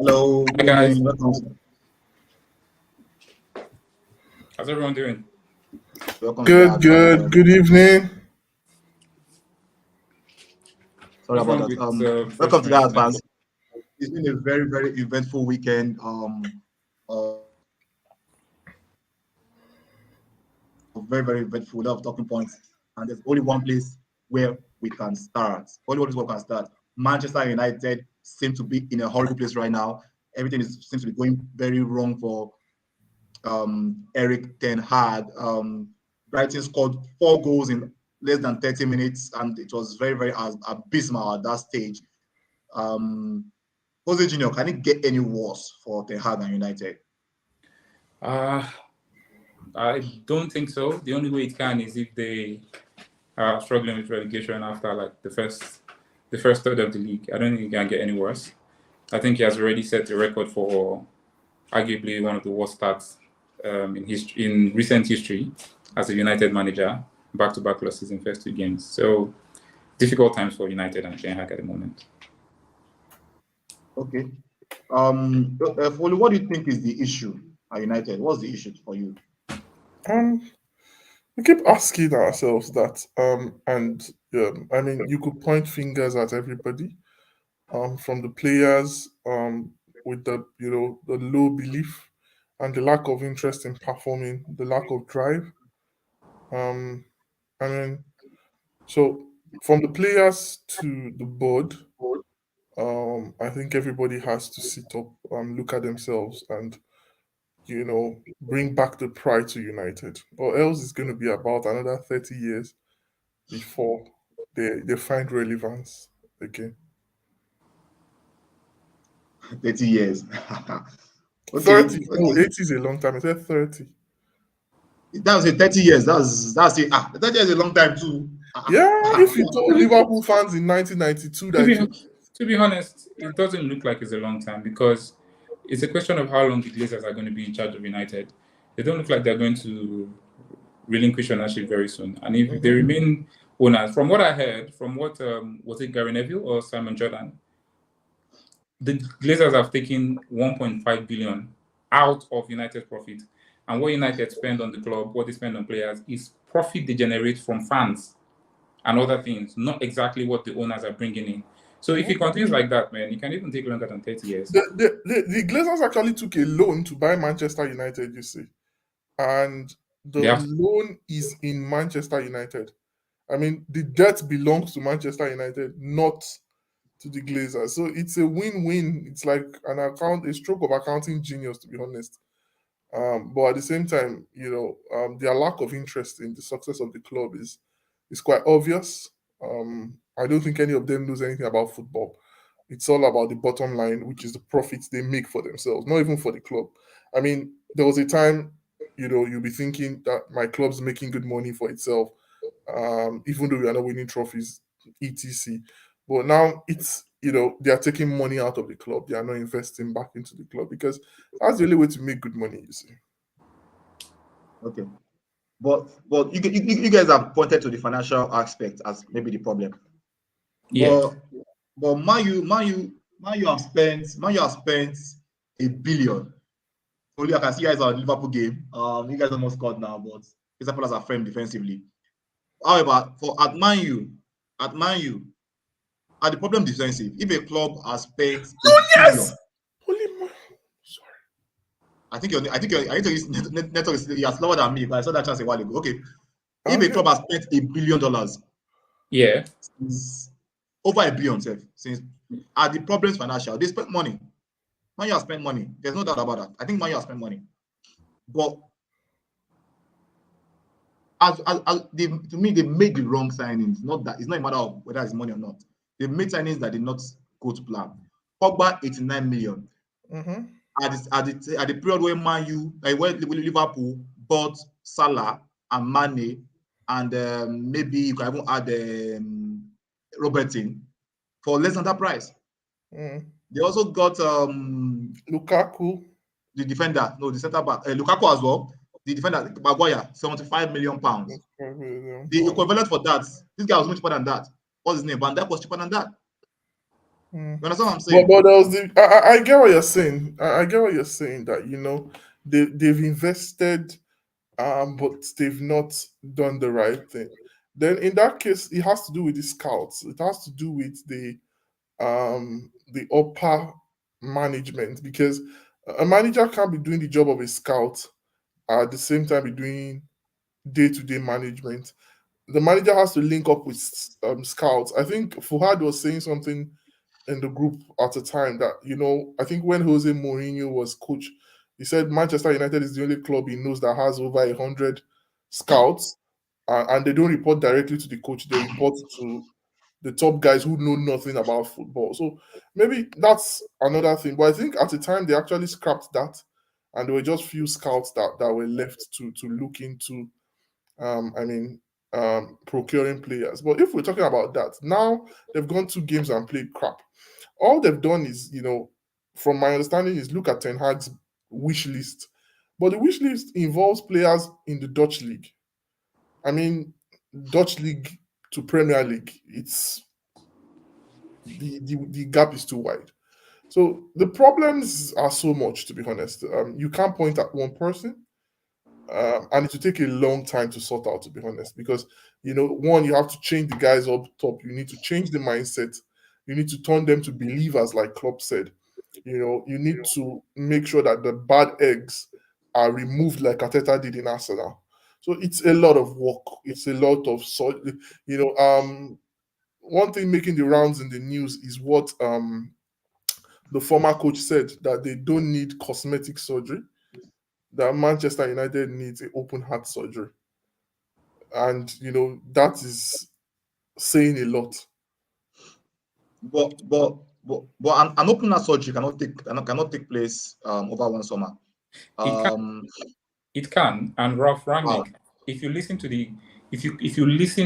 Hello, Hi good guys, evening. Welcome. how's everyone doing? Welcome to the Good, good, advance. good evening. Sorry What's about wrong that. with Welcome to the refreshment network? advance. It's been a very, very eventful weekend. Very, very eventful. A lot of talking points, and there's only one place where we can start. Only one place where we can start. Manchester United seem to be in a horrible place right now. Everything seems to be going very wrong for Eric Ten Hag. Brighton scored 4 goals in less than 30 minutes, and it was very, very abysmal at that stage. Jose Junior, can it get any worse for Ten Hag and United? Uh, I don't think so. The only way it can is if they are struggling with relegation after like the first third of the league. I don't think it can get any worse. I think he has already set a record for arguably one of the worst starts in recent history as a United manager, back-to-back losses in first 2 games. So difficult times for United and Ten Hag at the moment. Okay. Foley, what do you think is the issue at United? What's the issue for you? We keep asking ourselves that, and I mean, you could point fingers at everybody, from the players, with the low belief and the lack of interest in performing, the lack of drive. Um, I mean, so from the players to the board, I think everybody has to sit up, look at themselves, and bring back the pride to United, or else it's going to be about another 30 years before they find relevance again. 30 years. Okay, 30, no, okay. 80 is a long time. I said 30. That was it, 30 years. That's it. 30 years is a long time too. Yeah, if you told Liverpool fans in 1992 To that be it was, to be honest, it doesn't look like it's a long time because it's a question of how long the Glazers are going to be in charge of United. They don't look like they're going to relinquish ownership very soon. And if they remain owners, from what I heard, from what was it Gary Neville or Simon Jordan, the Glazers have taken 1.5 billion out of United's profit. And what United spend on the club, what they spend on players, is profit they generate from fans and other things, not exactly what the owners are bringing in. So if it continues like that, man, it can even take longer than 30 years. the Glazers actually took a loan to buy Manchester United, you see, and the They have loan is in Manchester United. I mean, the debt belongs to Manchester United, not to the Glazers. So it's a win-win. It's like a stroke of accounting genius, to be honest. But at the same time, their lack of interest in the success of the club is quite obvious. I don't think any of them knows anything about football. It's all about the bottom line, which is the profits they make for themselves, not even for the club. I mean, there was a time, you'll be thinking that my club's making good money for itself, even though we are not winning trophies, etc. But now they are taking money out of the club. They are not investing back into the club because that's the only way to make good money, you see. Okay. But you guys have pointed to the financial aspect as maybe the problem. yeah. But Man U have spent $1 billion. Only I can see you guys on Liverpool game. You guys almost scored now, but Crystal Palace are firm defensively. However, at Man U, at the problem defensive, if a club has spent $1 billion, Holy man. Sorry. I think I need to use network is slower than me, but I saw that chance a while ago. Okay. If a Okay. club has spent $1 billion, Yeah. since over $1 billion, since are the problems financial, they spent money. Man U has spent money. There's no doubt about that. I think Man U has spent money. But to me, they made the wrong signings. Not that it's not a matter of whether it's money or not. They made signings that did not go to plan. Pogba 89 million. Mm-hmm. At the period where Man U, where Liverpool bought Salah and Mane, and maybe you can even add Robertson for less than that price. They also got Lukaku, the defender, no, the centre back, Lukaku as well. The defender, Maguire, 75 million pounds. The equivalent for that, this guy was much cheaper than that. What's his name? Van Dijk was cheaper than that. Mm. You understand what I'm But saying? but there was I get what you're saying. I get what you're saying, that they've invested, but they've not done the right thing. Then in that case, it has to do with the scouts. It has to do with the upper management, because a manager can't be doing the job of a scout at the same time be doing day-to-day management. The manager has to link up with scouts. I think Fuhad was saying something in the group at a time that, I think when Jose Mourinho was coach, he said Manchester United is the only club he knows that has over 100 scouts, and they don't report directly to the coach. They report to the top guys who know nothing about football. So maybe that's another thing. But I think at the time they actually scrapped that, and there were just few scouts that were left to look into. I mean, procuring players. But if we're talking about that, now they've gone 2 games and played crap. All they've done is, from my understanding, is look at Ten Hag's wish list. But the wish list involves players in the Dutch league. I mean, Dutch league to Premier League, it's the gap is too wide. So the problems are so much, to be honest. You can't point at one person. And it will take a long time to sort out, to be honest, because one, you have to change the guys up top. You need to change the mindset. You need to turn them to believers, like Klopp said. You need to make sure that the bad eggs are removed, like Ateta did in Arsenal. So it's a lot of work. It's a lot of one thing making the rounds in the news is what the former coach said, that they don't need cosmetic surgery, that Manchester United needs an open heart surgery. And that is saying a lot. An open heart surgery cannot take place over one summer. It can. And Ralph Rangnick, if you listen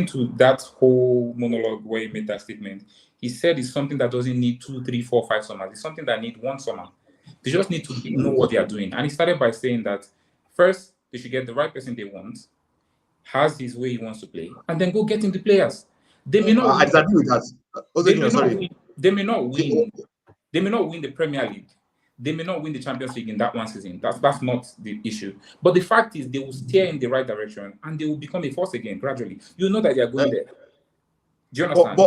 to that whole monologue where he made that statement, he said it's something that doesn't need 2, 3, 4, 5 summers. It's something that needs one summer. They just need to know what they are doing. And he started by saying that first they should get the right person they want, has his way he wants to play, and then go get him the players. They may not. I disagree with that. They may not win. They may not win the Premier League. They may not win the Champions League in that one season. That's not the issue. But the fact is, they will steer in the right direction, and they will become a force again gradually. You know that they are going there. Do you understand?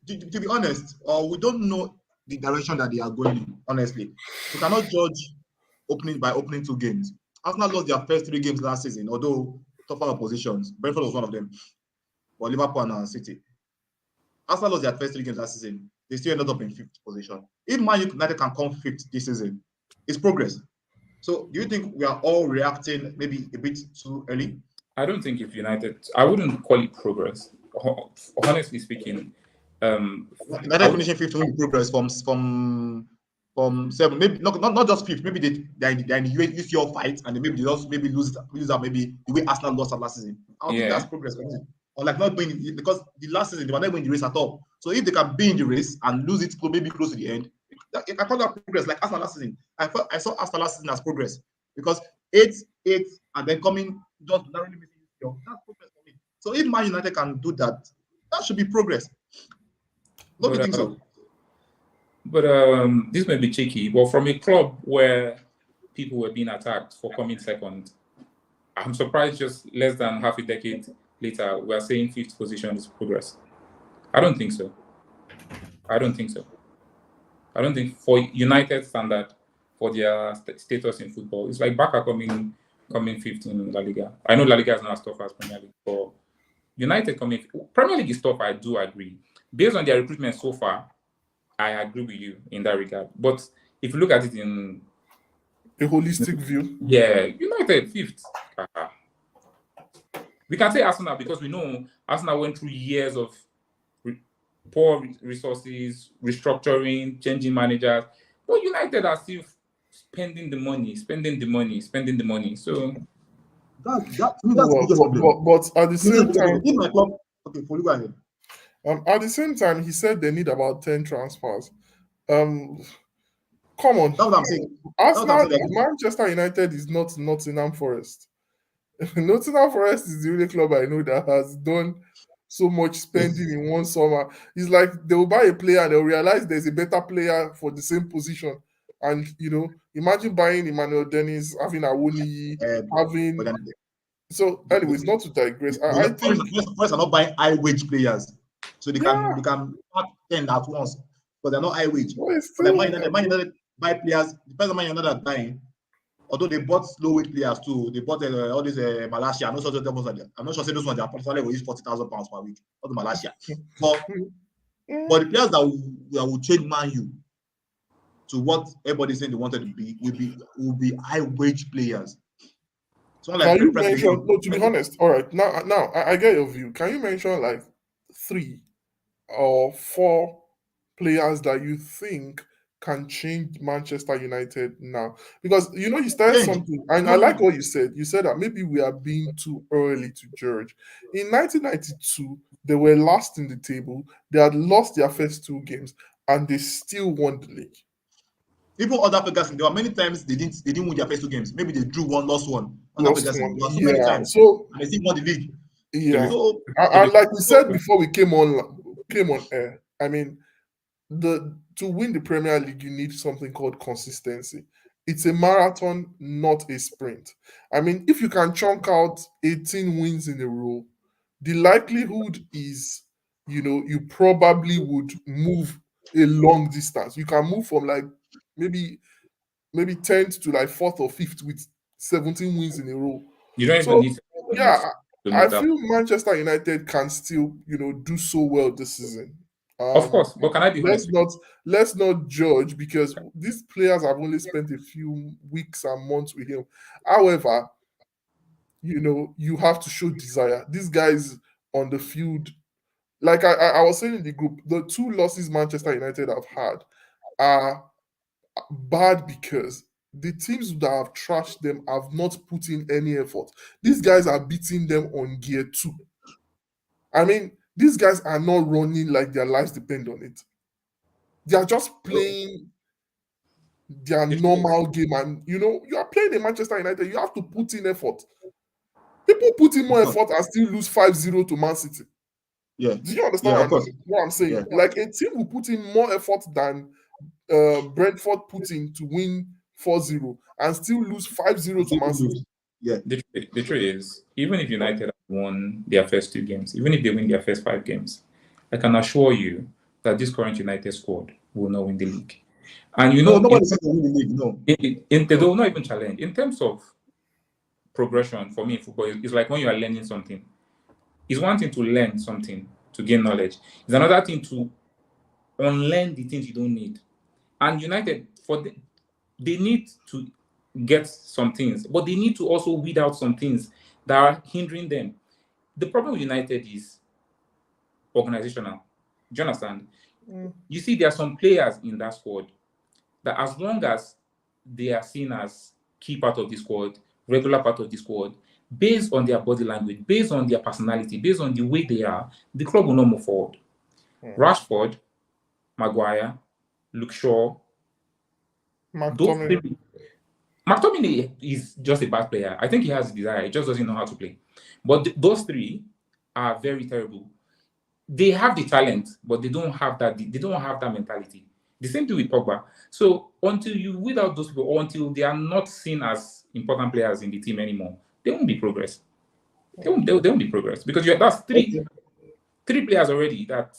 To be honest, we don't know the direction that they are going in. Honestly, we cannot judge by opening 2 games. Arsenal lost their first 3 games last season, although tougher oppositions. Brentford was one of them, but Liverpool and City. Arsenal lost their first 3 games last season. They still ended up in 5th position. If Man United can come 5th this season, it's progress. So, do you think we are all reacting maybe a bit too early? I don't think if United, I wouldn't call it progress. Honestly speaking, United finishing 5th will be progress from 7, maybe not just 5th. Maybe they're in the UCL fight, and maybe they just lose out maybe the way Arsenal lost last season. I don't think that's progress for me. Or like not being, because the last season they were not winning the race at all. So if they can be in the race and lose it maybe close to the end, I call that progress. Like Arsenal last season, I saw Arsenal last season as progress, because 8, and then coming just narrowly missing UCL. That's progress for me. So if Man United can do that, that should be progress. Don't you think so? But this may be cheeky, but from a club where people were being attacked for coming second, I'm surprised just less than half a decade later we're saying 5th position is progress. I don't think so. I don't think for United standard, for their status in football, it's like Barca coming 5th in La Liga. I know La Liga is not as tough as Premier League, but United coming Premier League is tough. I do agree. Based on their recruitment so far, I agree with you in that regard. But if you look at it in a holistic view, United 5th. We can say Arsenal because we know Arsenal went through years of poor resources, restructuring, changing managers. But United are still spending the money. So that's the biggest problem. But at the same time, in my club, okay, for you go ahead. At the same time, he said they need about 10 transfers. Come on. That's what I'm saying. Arsenal, Manchester United is not Nottingham Forest. Nottingham Forest is the only club I know that has done so much spending in one summer. It's like they will buy a player and they'll realize there's a better player for the same position. And imagine buying Emmanuel Dennis, having Awoniyi, having. But then So, anyways, not to digress. I think Forest are not buying high wage players, so they can pack 10 at once, but they're not high wage. But the Man United buy players. The person Man United are buying, although they bought low wage players too. They bought all these Malaysia. I'm not sure those ones their salary will use £40,000 per week. Not the Malaysia, but the players that will train Man U to what everybody saying they wanted to be will be high wage players. So like, can you mention? No, to be honest, all right. Now I get your view. Can you mention like 3 or 4 players that you think can change Manchester United now? Because you started something, and I like what you said. You said that maybe we are being too early to judge. In 1992, they were last in the table. They had lost their first 2 games, and they still won the league. Even other Ferguson, there were many times they didn't win their first 2 games. Maybe they drew 1, lost 1. There were so many times. So and they still won the league. Yeah. So, and like we said before we came on air, I mean, to win the Premier League, you need something called consistency. It's a marathon, not a sprint. I mean, if you can chunk out 18 wins in a row, the likelihood is, you probably would move a long distance. You can move from like maybe 10th to like 4th or 5th with 17 wins in a row. You don't even need to. I feel Manchester United can still, do so well this season. Of course, but can I be honest? Let's not judge, because these players have only spent a few weeks and months with him. However, you have to show desire. These guys on the field, like I was saying in the group, the 2 losses Manchester United have had are bad because the teams that have trashed them have not put in any effort. These guys are beating them on gear 2. I mean, these guys are not running like their lives depend on it. They are just playing their normal game. And, you are playing in Manchester United. You have to put in effort. People put in more effort and still lose 5-0 to Man City. Yeah. Do you understand what I'm saying? Yeah. Like, a team will put in more effort than Brentford put in to win 4-0 and still lose 5-0 to Man City. Yeah. The truth is, even if United have won their first 2 games, even if they win their first 5 games, I can assure you that this current United squad will not win the league. And nobody said they win the league. No, they will not even challenge. In terms of progression, for me, football is like when you are learning something. It's one thing to learn something to gain knowledge. It's another thing to unlearn the things you don't need. And United, they need to get some things, but they need to also weed out some things that are hindering them. The problem with United is organizational. Do you understand? You see, there are some players in that squad that, as long as they are seen as key part of the squad, regular part of the squad, based on their body language, based on their personality, based on the way they are, the club will not move forward. Rashford, Maguire, Luke Shaw, McTominay is just a bad player. I think he has desire. He just doesn't know how to play. But those 3 are very terrible. They have the talent, but they don't have that. They don't have that mentality. The same thing with Pogba. So until you weed out those people, or until they are not seen as important players in the team anymore, there won't be progress. There won't be progress, because that's 3 players already that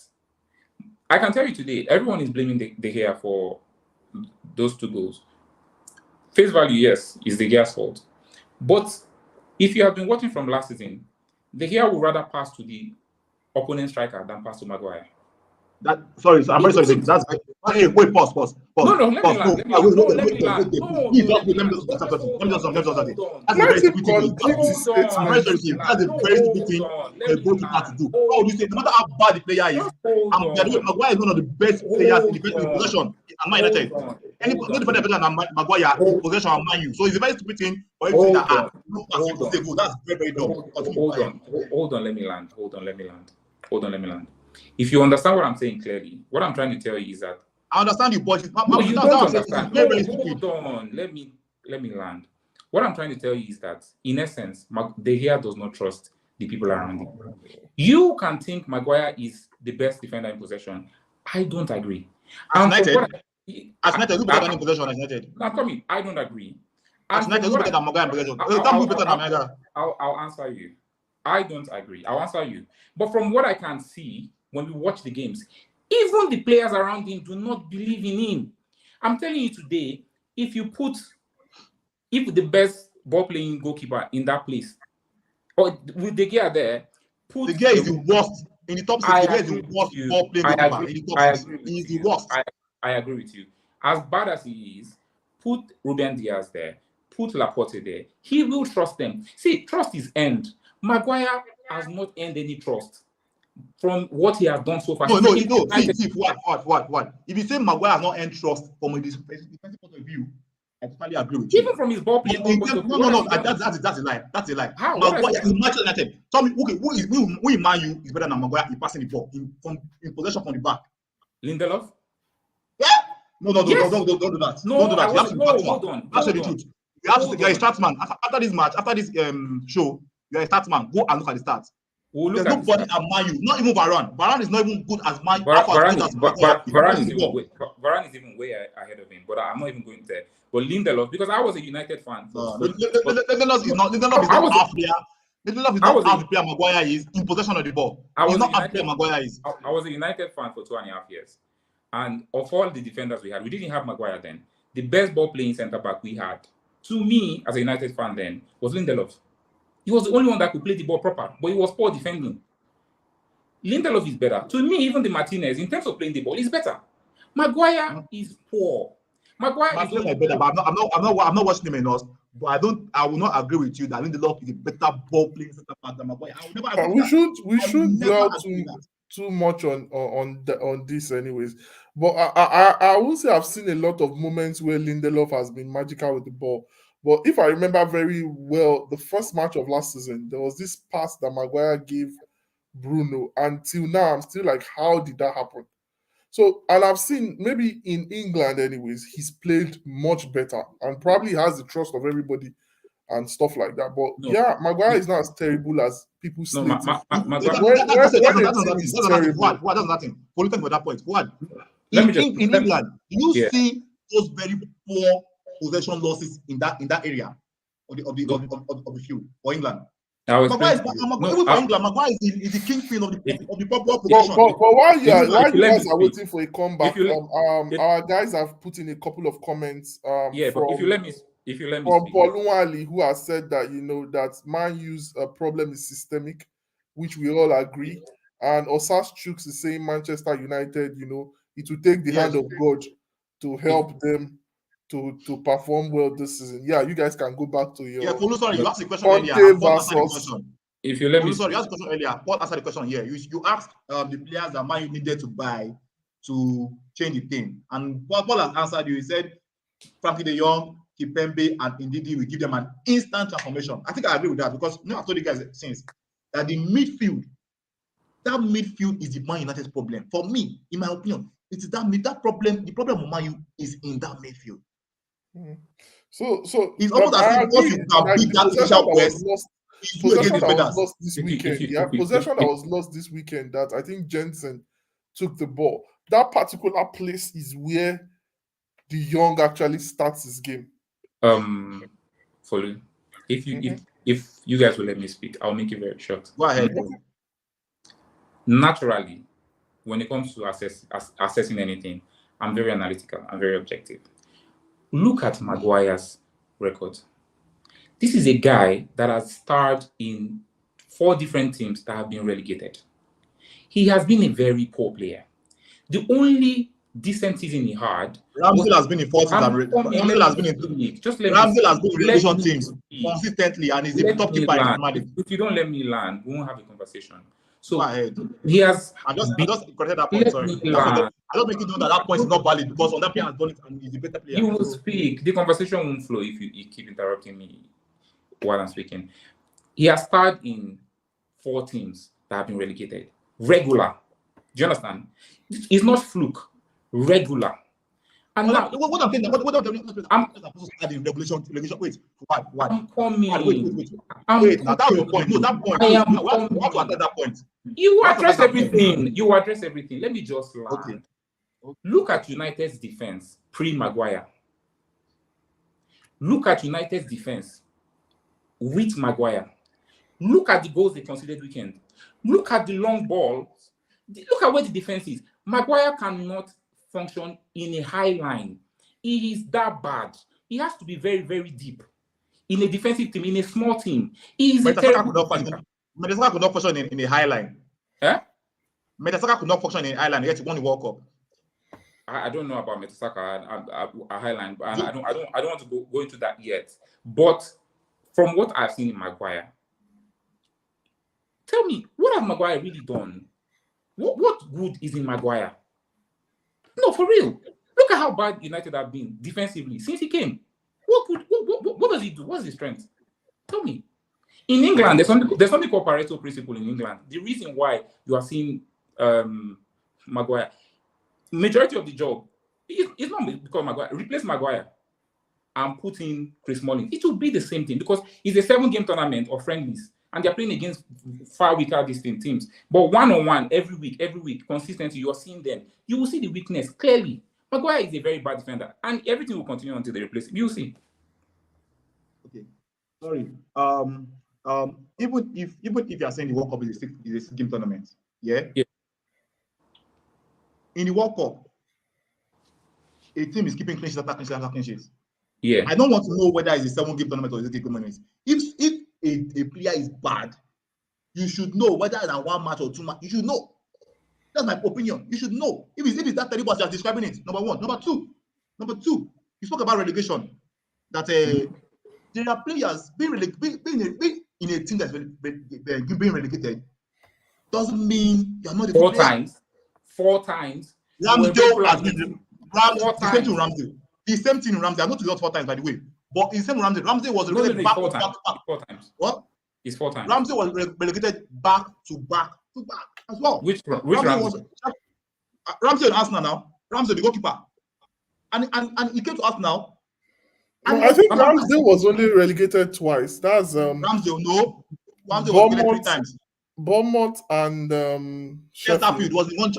I can tell you today. Everyone is blaming De Gea for those 2 goals. Face value, yes, is De Gea's fault. But if you have been watching from last season, De Gea would rather pass to the opponent striker than pass to Maguire. I'm very sorry. That's hey, wait, pause. No, let me land. Let me land. Please let me just that's a very stupid thing. I'm very sorry. That's a very stupid thing a goalkeeper to do. How would you say, no matter how bad the player is, Maguire is one of the best players in the possession at Man United. No defender better than Maguire in possession at Man U. So it's a very stupid thing for him to say that that's very, very dumb. Hold on, let me land. If you understand what I'm saying clearly, what I'm trying to tell you is that I understand you, but you don't understand. Hold on, let me land. What I'm trying to tell you is that, in essence, De Gea does not trust the people around him. You can think Maguire is the best defender in possession. I don't agree. As And from United, what as United, who better than in possession as United? Now, Tommy, I don't agree. As And United, from who what better than Maguire in possession? I'll- Tell me who better than Maguire. I'll answer you. I don't agree. I'll answer you. But from what I can see when we watch the games, even the players around him do not believe in him. I'm telling you today, if the best ball playing goalkeeper in that place, or with De Gea there, De Gea is the worst in the top six. I De Gea is the agree worst with you. ball playing I goalkeeper agree. in the top I six. agree with He is the you. worst. I agree with you. As bad as he is, put Ruben Diaz there, put Laporte there. He will trust them. See, trust is earned. Maguire has not earned any trust from what he has done so far. No. See, See, what? If you say Maguire has not earned trust from a defensive point of view, I totally agree with you. even from his ball playing point of view. No. That's a lie. That's a lie. How? Maguire in Manchester United. Tell me, okay, who in Man U is better than Maguire in passing the ball in possession from the back? Lindelof? Yeah. No, Yes. don't do that. No, Don't do that. You have to be factual. hold on. That's the hold on. truth. You have to. Hold You're a on. statsman. After this match, after this show, you're a statsman. Go and look at the stats. We'll look There's at the nobody stats. at Man U, not even Varane. Varane is not even good as Man. Varane Varane is even way ahead of him, but I'm not even going there. But Lindelof, because I was a United fan. Lindelof is not half player. Lindelof is not half the player Maguire is in possession of the ball. He's not half player Maguire is. I was a United fan for 2.5 years. And of all the defenders we had, we didn't have Maguire then. The best ball playing centre back we had, to me, as a United fan then, was Lindelof. He was the only one that could play the ball proper, but he was poor defending. Lindelof is better. To me, even the Martinez, in terms of playing the ball, is better. Maguire is poor. Maguire is better, but I'm not watching him enough. But I will not agree with you that Lindelof is a better ball playing centre back than Maguire. I will never agree we should dwell too much on this anyways. But I will say I've seen a lot of moments where Lindelof has been magical with the ball. But if I remember very well, the first match of last season, there was this pass that Maguire gave Bruno. Until now, I'm still like, how did that happen? So, and I've seen maybe in England anyways, he's played much better and probably has the trust of everybody and stuff like that. But yeah, Maguire is not as terrible as people say. That's nothing. Polluted for that point. What? In England, you see those very poor possession losses in that area of the field for England. Maguire is the kingpin of the ball position. But while you guys are waiting for a comeback, our guys have put in a couple of comments. But if you let me from Balon, who has said that that Man U's problem is systemic, which we all agree. And Osas Chuks is saying Manchester United, it will take the hand of God to help them to perform well this season. Yeah, you guys can go back to your. Yeah, sorry, you asked the question Conte earlier. versus. If you let me. Sorry, you asked the question earlier. Paul answered the question here. You asked the players that Man U needed to buy to change the team, and Paul has answered you. He said Frankie De Jong, Kipembe, and Ndidi will give them an instant transformation. I think I agree with that because I've told you guys since that the midfield, is the Man United's problem. For me, in my opinion, it is that problem. The problem of Man U is in that midfield. So it's almost as if once you can beat that initial quest, possession that was lost this weekend. Possession that was lost this weekend. That I think Jensen took the ball. That particular place is where De Jong actually starts his game. Follow. If you guys will let me speak, I'll make it very short. Go ahead. Naturally, when it comes to assessing anything, I'm very analytical. I'm very objective. Look at Maguire's record. This is a guy that has starred in 4 different teams that have been relegated. He has been a very poor player. The only decent season he had. Ramsdale has been in 4 teams. Ramsdale has been in relegation teams consistently and is the top keeper in the Premier League. If you don't let me land, we won't have a conversation. So go ahead. He has. I just corrected that point. Sorry. I don't make you know that point is not valid because on that player has done it and he's a better player. You will speak. The conversation won't flow if you keep interrupting me while I'm speaking. He has starred in 4 teams that have been relegated. Regular. Do you understand? It's not fluke. Regular. And now, what I'm saying, what I'm telling you, I'm supposed to add in regulation. Wait, what? I'm coming. Wait, now that's your point. No, that point. We have to address that point. You address everything. You address everything. Let me just land. Okay. Look at United's defense pre-Maguire. Look at United's defense with Maguire. Look at the goals they conceded weekend. Look at the long balls. Look at where the defense is. Maguire cannot function in a high line. He is that bad. He has to be very, very deep. In a defensive team, in a small team. He is a terrible defender. Metasaka could not function in a high line. Eh? Metasaka could not function in a high line, yet he won the World Cup. I don't know about Metasaka a high line, but I don't want to go into that yet. But from what I've seen in Maguire, tell me, what has Maguire really done? What good is in Maguire? No, for real. Look at how bad United have been defensively since he came. What does he do? What's his strength? Tell me. In England, there's something called Pareto principle in England. The reason why you are seeing Maguire, majority of the job, it's not because Maguire. Replace Maguire and put in Chris Smalling. It will be the same thing because it's a 7-game tournament of friendlies. And they're playing against far weaker distant teams. But one-on-one, every week, consistently, you're seeing them. You will see the weakness clearly. Maguire is a very bad defender. And everything will continue until they replace him. You'll see. Okay. Sorry. Even if you're saying the World Cup is a 6-game tournament, yeah? In the World Cup, a team is keeping clean sheets after clean sheets. Yeah. I don't want to know whether it's a 7-game tournament or a 6-game tournament. If a player is bad, you should know whether it's a 1 match or 2 matches. You should know. That's my opinion. You should know. If it's that terrible as you're describing it, number one. Number two, you spoke about relegation. That there are players being in a team that's being relegated doesn't mean you're not a good player. 4 times. Ramsdale, the same thing in Ramsdale. I know to 4 times, by the way. But in the same Ramsdale, Ramsdale was relegated back to back. 4 times. What? It's 4 times. Ramsdale was relegated back to back as well. Which Ramsdale? Ramsdale and Arsenal now. Ramsdale, the goalkeeper. And he came to Arsenal. No, I think Ramsdale was only relegated twice. That's Ramsdale, no. Ramsdale was relegated 3 times. Bournemouth and Sheffield was in one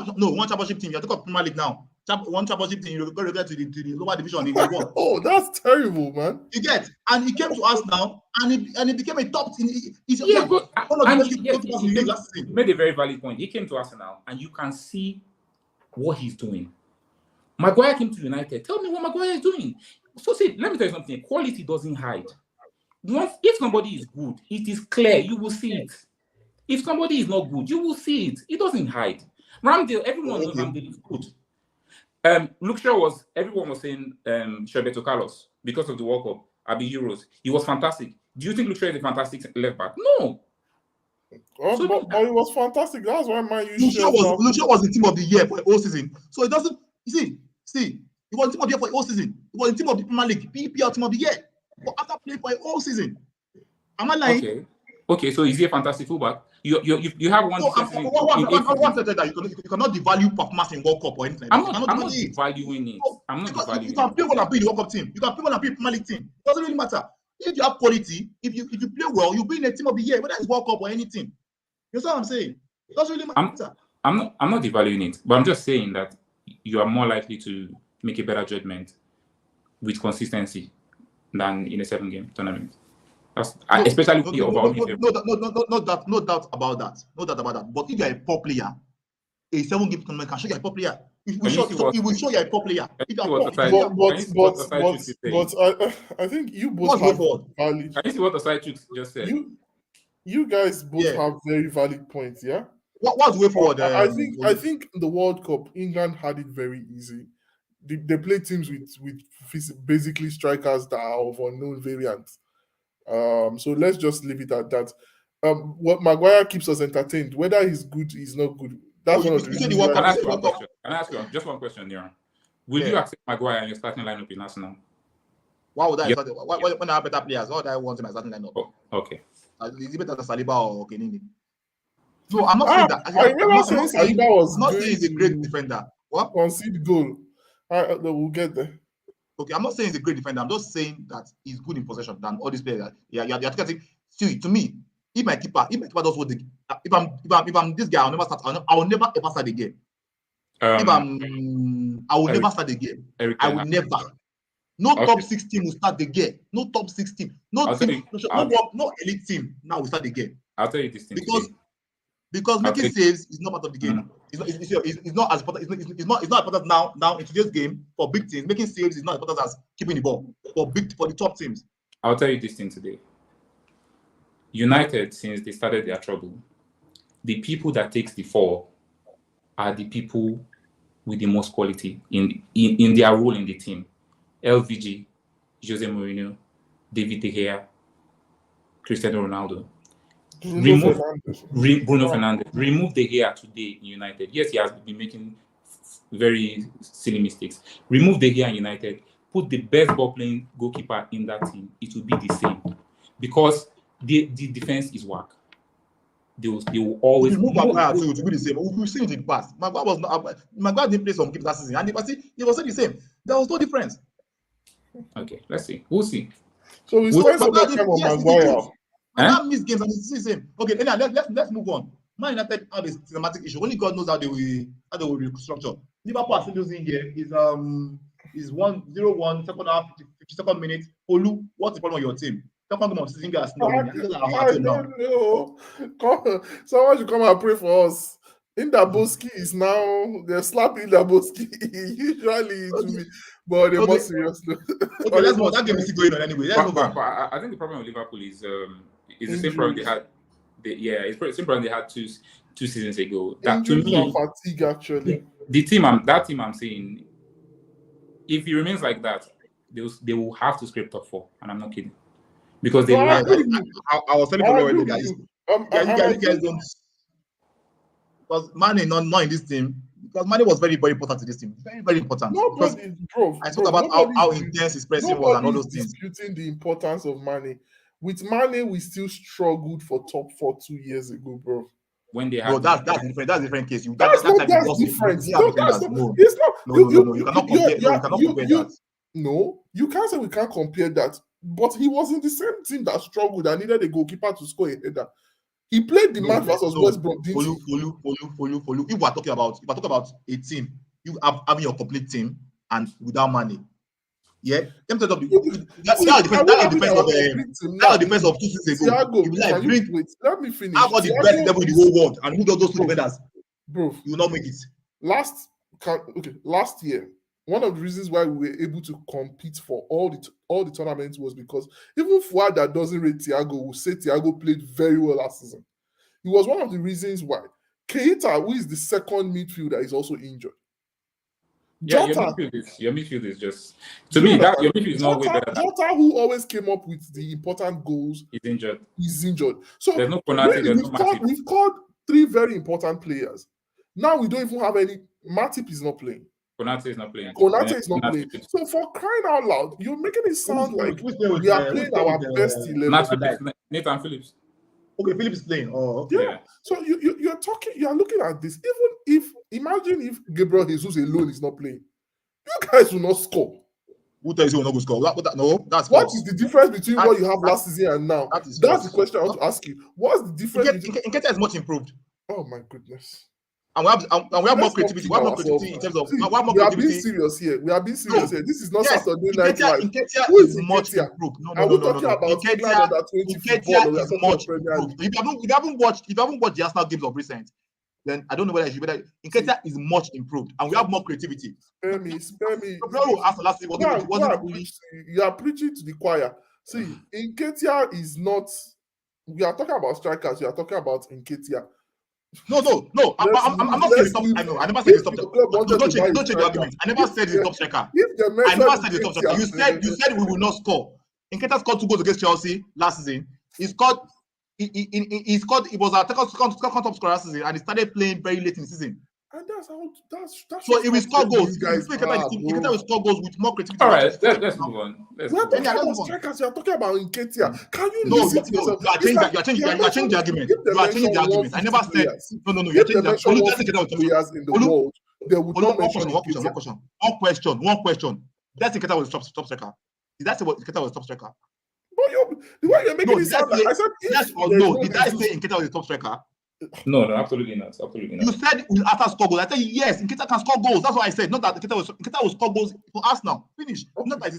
championship team. You're talking about Premier League now. One championship team, you go to the lower division in the world. Oh, that's terrible, man. You get, and he came to us now, and he became a top team. He's He last made a very valid point. He came to Arsenal, and you can see what he's doing. Maguire came to United. Tell me what Maguire is doing. So see, let me tell you something. Quality doesn't hide. If somebody is good, it is clear. You will see it. If somebody is not good, you will see it. It doesn't hide. Ramsdale, everyone knows Ramsdale is good. Luke Shaw everyone was saying Roberto Carlos because of the World Cup at the Euros. He was fantastic. Do you think Luke Shaw is a fantastic left back? No. Oh, but it was fantastic. That's why Luke Shaw was the team of the year for the whole season. So it doesn't. You see, he was the team of the year for the whole season. He was the team of the Premier League, PPL team of the year. But after playing for a whole season, am I lying? Okay. So is he a fantastic fullback? You have one. You cannot devalue performance in World Cup or anything. I'm not devaluing it. I'm not devaluing it. You can play well and be in the World Cup team. You can play well and be in the Premier League team. It doesn't really matter. If you have quality, if you play well, you'll be in a team of the year, whether it's World Cup or anything. You know what I'm saying? It doesn't really matter. I'm not devaluing it, but I'm just saying that you are more likely to make a better judgment with consistency than in a 7-game tournament. Especially overall. No doubt about that. But if you're a poor player, a 7-game tournament can show you're a poor player. It will show you're a poor player. But I think you both have valid. I see what the side chicks just said. You guys both have very valid points, yeah? What's the way forward? I think the World Cup, England had it very easy. They play teams with basically strikers that are of unknown variants. So let's just leave it at that. What Maguire keeps us entertained. Whether he's good, he's not good. That's one of the reasons. Can I ask you just one question, Niran? Will you accept Maguire in your starting lineup in Arsenal? Why would I? When I have better players, why would I want him as starting lineup? Oh, okay. Is it better than Saliba or Kenini? No, I'm not saying that. I remember saying Saliba was not saying he's a great defender. What? Concede goal. We'll get there. Okay, I'm not saying he's a great defender. I'm just saying that he's good in possession than all these players. Yeah, you're talking. See, to me, if my keeper does what if I'm this guy, I'll never start. I will never ever start the game. I will never start the game. I will never. No top 6 team will start the game. No top 6 team. No team. No elite team. Now we start the game. I'll tell you this thing because making saves is not part of the game. It's not as important. It's not important now in today's game for big teams. Making saves is not as important as keeping the ball for the top teams. I'll tell you this thing today. United, since they started their trouble, the people that takes the fall are the people with the most quality in their role in the team. LVG, Jose Mourinho, David De Gea, Cristiano Ronaldo. Bruno Fernandes. Remove De Gea today in United. Yes, he has been making very silly mistakes. Remove De Gea in United. Put the best ball-playing goalkeeper in that team. It will be the same. Because the defense is whack. They will always move Maguire to be the same. We've seen it in the past. Maguire didn't play some games that season, and it was the same. There was no difference. Okay, let's see. We'll see. So we spent some time on Maguire. Maguire missed games and it's the same. Okay, let's move on. Man United have a systematic issue. Only God knows how they will restructure. Liverpool are still losing here. Is 1-0-1, second half, 52nd minute. Olu, what's the problem with your team? Second game of season, guys. I don't know. Someone should come and pray for us. Indaboski is now, they're slapping Indaboski. Usually it will be, but they're more serious. Okay, let's move. That game is still going on anyway. Let's move on. I think the problem with Liverpool is the same problem they had. It's the same problem they had two seasons ago. That to me, fatigue actually. The team I'm saying, if he remains like that, they will have to scrape top 4, and I'm not kidding, because they. I was telling you already, guys. You guys don't. Because Mane not in this team. Because Mane was very, very important to this team. Very, very important. I talked about how intense his pressing was and all those things. Disputing the importance of Mane. With Mane, we still struggled for top 4 2 years ago, bro. When they have that's different. That's a different case. That's different. No, it's not. No. You cannot compare. You cannot compare that. No, you can't say we can't compare that. But he was in the same team that struggled and needed a goalkeeper to score a header. He played the match versus West Brom. Follow. If we're talking about a team, you having your complete team and without money. Yeah, let me tell you that defense of 2 seasons ago. Let me finish. How about the best level in the whole world and who does those 2 defenders? Bro, you will not make it. Last year, one of the reasons why we were able to compete for all the tournaments was because even Fuad that doesn't rate Thiago will say Thiago played very well last season. It was one of the reasons why. Keita, who is the second midfielder, is also injured. Yeah, your midfield is just, to me, that your midfield is not way better. Jota, who always came up with the important goals, is injured. So there's no Konate, there's no Matip. We've called 3 very important players. Now we don't even have any. Matip is not playing. Konate is not playing. So for crying out loud, you're making it sound like we are playing our best 11. Nathan Phillips. Okay, Phillips is playing. Oh, okay. Yeah. So you're looking at this. Imagine if Gabriel Jesus alone is not playing, you guys will not score. Who tells you will not go score? That's what is the difference between what you have last season and now? That's the question I want to ask you. What's the difference? Nketiah is much improved. Oh my goodness. And we have more creativity. We have more creativity in terms of. We are being serious here. This is not Saturday Night Live. Nketiah is much improved. Are we talking about Nketiah is much improved. If you haven't watched the Arsenal games of recent, then I don't know whether you should. Nketiah is much improved, and we have more creativity. Spare me. You are preaching to the choir. See, Nketiah is not. We are talking about strikers. We are talking about Nketiah. No. I'm not saying top. I know. I never said he's top. Don't change the argument. I never said he's top striker. I never said he's top striker. You said we will not score. Nketiah scored 2 goals against Chelsea last season. He scored. He scored. He was our second top scorer last season, and he started playing very late in the season. And that's so he will score goals. Nketiah will score goals with more creativity. All right, let's move on. We're talking about strikers. You're talking about Nketiah. Can you listen to yourself? You are changing the argument. I never said. No. You're changing the argument. Players in the world they would Only not one mention question. One question. That's Nketiah was top striker. Did I say Nketiah was top striker? But the way you're making No, it did I sound like say I said, yes if or there's no? no Did I Jesus, say Nketiah was the top striker? No, absolutely not. Absolutely You not. said after score goals. I said yes, Nketiah can score goals. That's what I said. Not that Nketiah will score goals for Arsenal. Finish. Okay. Not that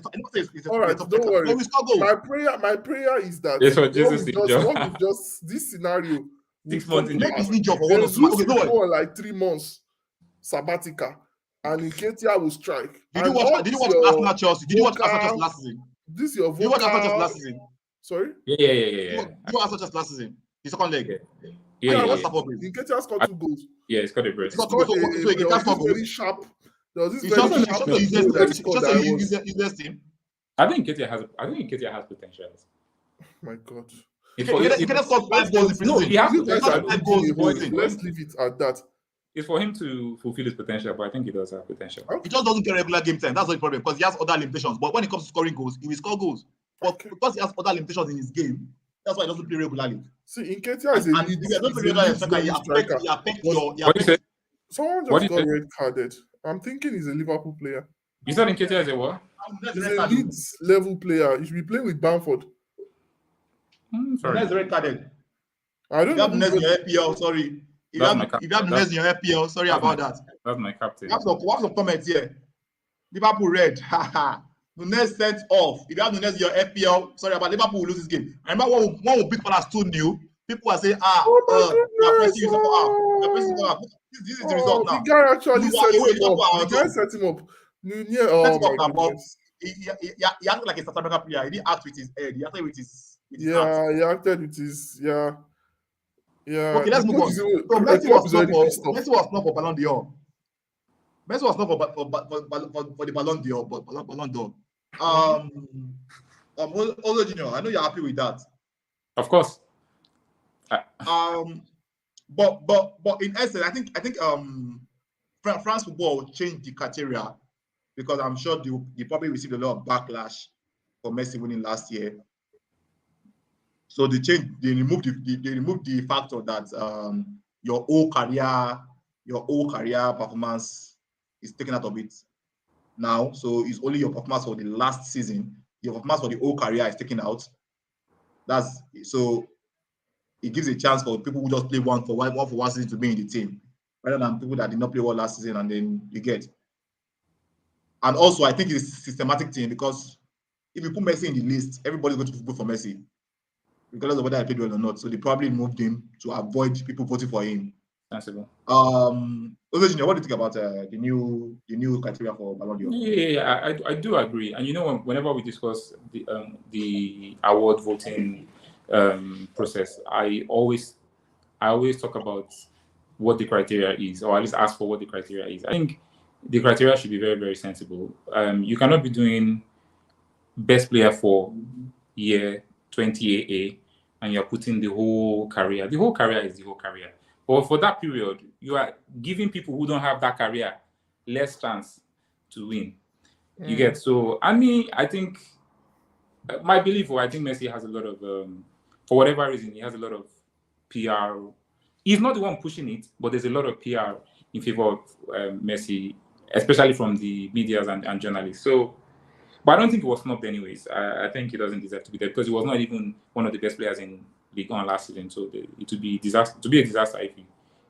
it's all right, top don't striker. worry. But we score goals. My prayer is that Yes, for Jesus' sake, Joe. what we've just this scenario 6 will months come in to the pass. Injured for 1 or 2 months. Okay, Jesus no will worry. go on like 3 months sabbatical, and Nketiah will strike. Did you watch Arsenal Chelsea? Did you watch Arsenal Chelsea last season? This your Did you watch Arsenal Chelsea vocal. last season? Sorry. Yeah. Did you watch Arsenal Chelsea last season? The second leg. Yeah. Nketiah scored 2 goals. Yeah, it's got a brace. He scored So there Nketiah was scored this very goals. sharp. There was this It's very just sharp a useless goal that he scored. That was, useless team. I think Nketiah has potential. my God. Nketiah scored 5 goals in No, preseason. he has You guys are potential. 5 goals in digging a hole. preseason. Let's leave it at that. It's for him to fulfill his potential, but I think he does have potential. He just doesn't get regular game time. That's the problem because he has other limitations. But when it comes to scoring goals, he will score goals. But because he has other limitations in his game, that's why he doesn't play regularly. See, Nketiah is a And lead, if you don't play he's a regular lead striker, level striker. he affects What do you say? Someone What just do you got say? red carded. I'm thinking he's a Liverpool player. You said Nketiah is a what? He's a Leeds level player. He should be playing with Bamford. Sorry. That's red carded. I don't If you have know. Nunes in your FPL, sorry. If That's my you have Nunes in your FPL, sorry that's about my- that. That's my captain. We have some comments here. Liverpool red. Nunes sent off. If you have Nunes in your FPL, sorry about Liverpool will lose this game. I remember one will beat Palace 2-0. People are saying, we are pressing you up. This is the result now. The guy actually You set are away, him up. Liverpool are The on guy top. set him up. Yeah, oh Let's talk my about goodness. he acted like a South African player. He didn't act with his head. He acted with his heart. Yeah, he acted with his Yeah. Okay, let's move on. So Messi was not for Balon d'Or. Messi was not for the Balon d'Or, but Balon d'Or. Olo Junior, I know you're happy with that. Of course. But in essence, I think France football changed the criteria because I'm sure they probably received a lot of backlash for Messi winning last year. So they removed the factor that your whole career performance is taken out of it now. So it's only your performance for the last season. Your performance for the whole career is taken out. So it gives a chance for people who just play one for one season to be in the team, rather than people that did not play well last season and then you get. And also, I think it's a systematic thing because if you put Messi in the list, everybody's going to vote for Messi, regardless of whether I played well or not. So they probably moved him to avoid people voting for him. Sensible. What do you think about the new criteria for Balon d'Or? Yeah, I do agree. And whenever we discuss the award voting process, I always talk about what the criteria is, or at least ask for what the criteria is. I think the criteria should be very, very sensible. You cannot be doing best player for year 20 AA and you're putting the whole career. The whole career is the whole career. But for that period, you are giving people who don't have that career less chance to win. You get. So I think my belief, I think Messi has a lot of for whatever reason, he has a lot of PR. He's not the one pushing it, but there's a lot of PR in favor of Messi, especially from the media and journalists. So, but I don't think he was snubbed anyways. I think he doesn't deserve to be there because he was not even one of the best players in League One last season. So it would be a disaster if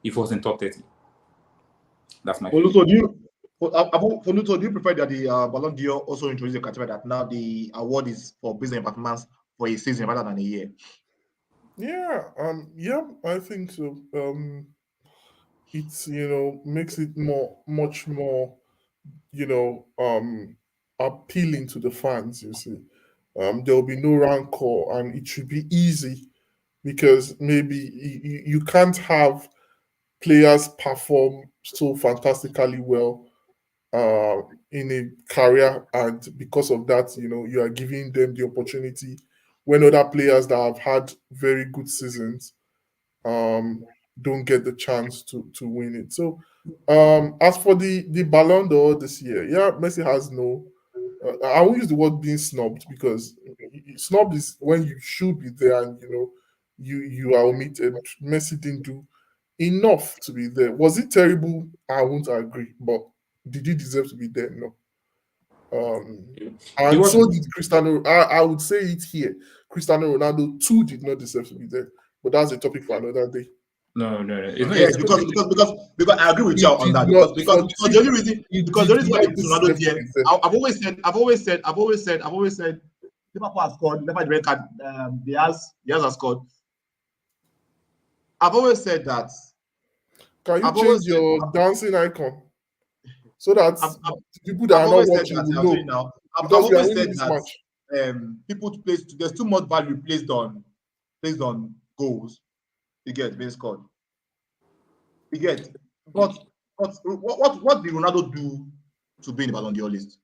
he wasn't top 30. That's my feeling. So do you prefer that the Ballon d'Or also introduce a criteria that now the award is for based on performance for a season rather than a year? Yeah, I think so. It's makes it much more, appealing to the fans. You see, there will be no rancor, and it should be easy because maybe you can't have players perform so fantastically well in a career, and because of that, you are giving them the opportunity when other players that have had very good seasons don't get the chance to win it. So as for the Ballon d'Or this year, yeah, Messi has no. I won't use the word being snubbed because snubbed is when you should be there and you are omitted. Messi didn't do enough to be there. Was it terrible? I won't agree, but did he deserve to be there? No. He And was so did Cristiano. I would say it here. Cristiano Ronaldo too did not deserve to be there, but that's a topic for another day. no. It's not. Yes, It's because I agree with He you on did that. not- Because the only reason He because the did reason why not they put Ronaldo deserve to there, be there. I've always said Liverpool has scored, never the red card, Diaz has scored. I've always said that. Can you I've always change said- your dancing icon so that I've- people that I've are not always said watching that. will I'll tell know? you now. I've Because we are always winning said this that match. people place there's too much value placed on goals. You get being scored. You get, but what did Ronaldo do to be in the Balon d'Or list?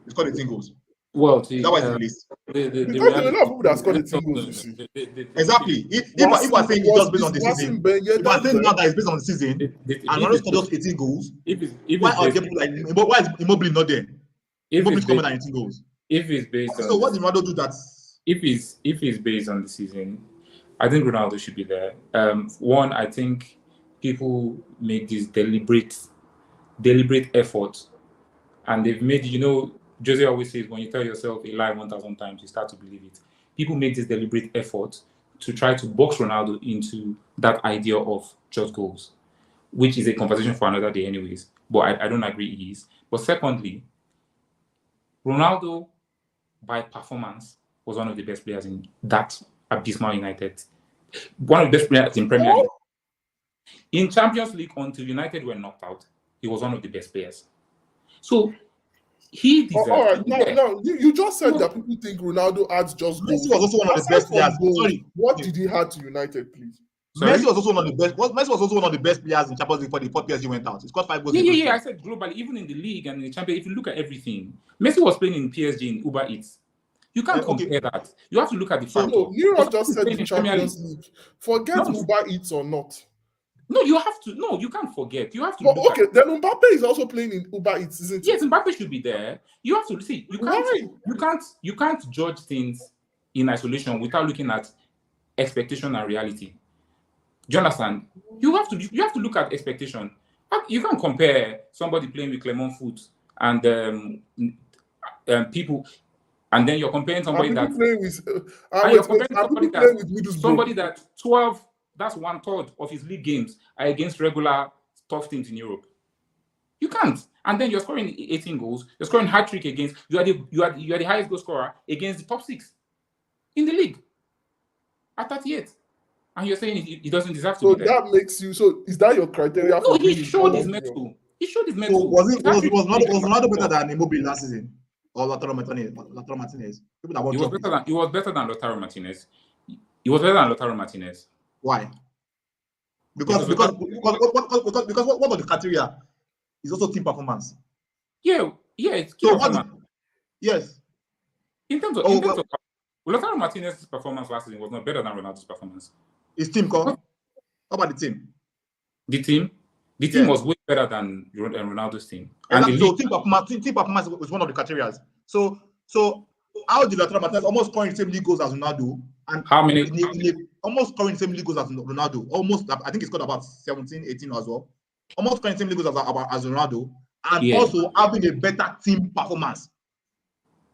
He scored 18 goals. well. Is that why it's in the list? Because there are a lot of people that scored 18 goals, you see. Exactly. If you are saying it's just based on the season, if you are saying now that it's based on the season, and Ronaldo scored just 18 goals, why are people like why is Immobile not there? Immobile scored more than 18 goals. If it's based So on what did Ronaldo do that? if it's based on the season, I think Ronaldo should be there. One, I think people make this deliberate effort, and they've made, Jose always says, when you tell yourself a lie 1,000 times, you start to believe it. People make this deliberate effort to try to box Ronaldo into that idea of just goals, which is a conversation for another day anyways, but I don't agree it is. But secondly, Ronaldo, by performance, was one of the best players in that abysmal United. One of the best players in Premier League. In Champions League, until United were knocked out, he was one of the best players. So he deserves. All right, now you just said that people think Ronaldo adds just goals. Messi was also one of the best players. Sorry, what did he add to United, please? Messi was also one of the best. Messi was also one of the best players in Champions League for the PSG went out. He scored 5 goals. Yeah. I said globally, even in the league and in the Champions. If you look at everything, Messi was playing in PSG in Uber Eats. You can't compare that. You have to look at the fact. No, Nero just said the Champions League. Forget Uber Eats or not. No, you have to. No, you can't forget. You have to. But okay, then Mbappe is also playing in Uber Eats, isn't it? Yes, Mbappe should be there. You have to see. You can't judge things in isolation without looking at expectation and reality. Do you understand? You have to look at expectation. You can't compare somebody playing with Clermont Foot and people, and then you're comparing somebody that playing with somebody that 12. That's 1/3 of his league games are against regular tough teams in Europe. You can't. And then you're scoring 18 goals. You're scoring hat-trick against. You are the highest goal scorer against the top 6 in the league at 38. And you're saying he doesn't deserve to be there. So that makes you. So is that your criteria? No, he showed his mettle. He showed his mettle. So was Ronaldo better than Immobile last season or Lautaro Martinez? He was better than Lautaro Martinez. He was better than Lautaro Martinez. Why? Because what are the criteria? Is also team performance. Yeah, it's team performance. Yes. In terms of Lautaro Martinez's performance last season was not better than Ronaldo's performance. His team call? How about the team? The team was way better than Ronaldo's team. Exactly. So team performance was one of the criteria. So how did Lautaro Martinez almost scoring the same league goals as Ronaldo? And how many? Almost scoring the same league goals as Ronaldo. Almost, I think he scored about 17, 18 as well. Almost scoring the same league goals as Ronaldo. And also having a better team performance.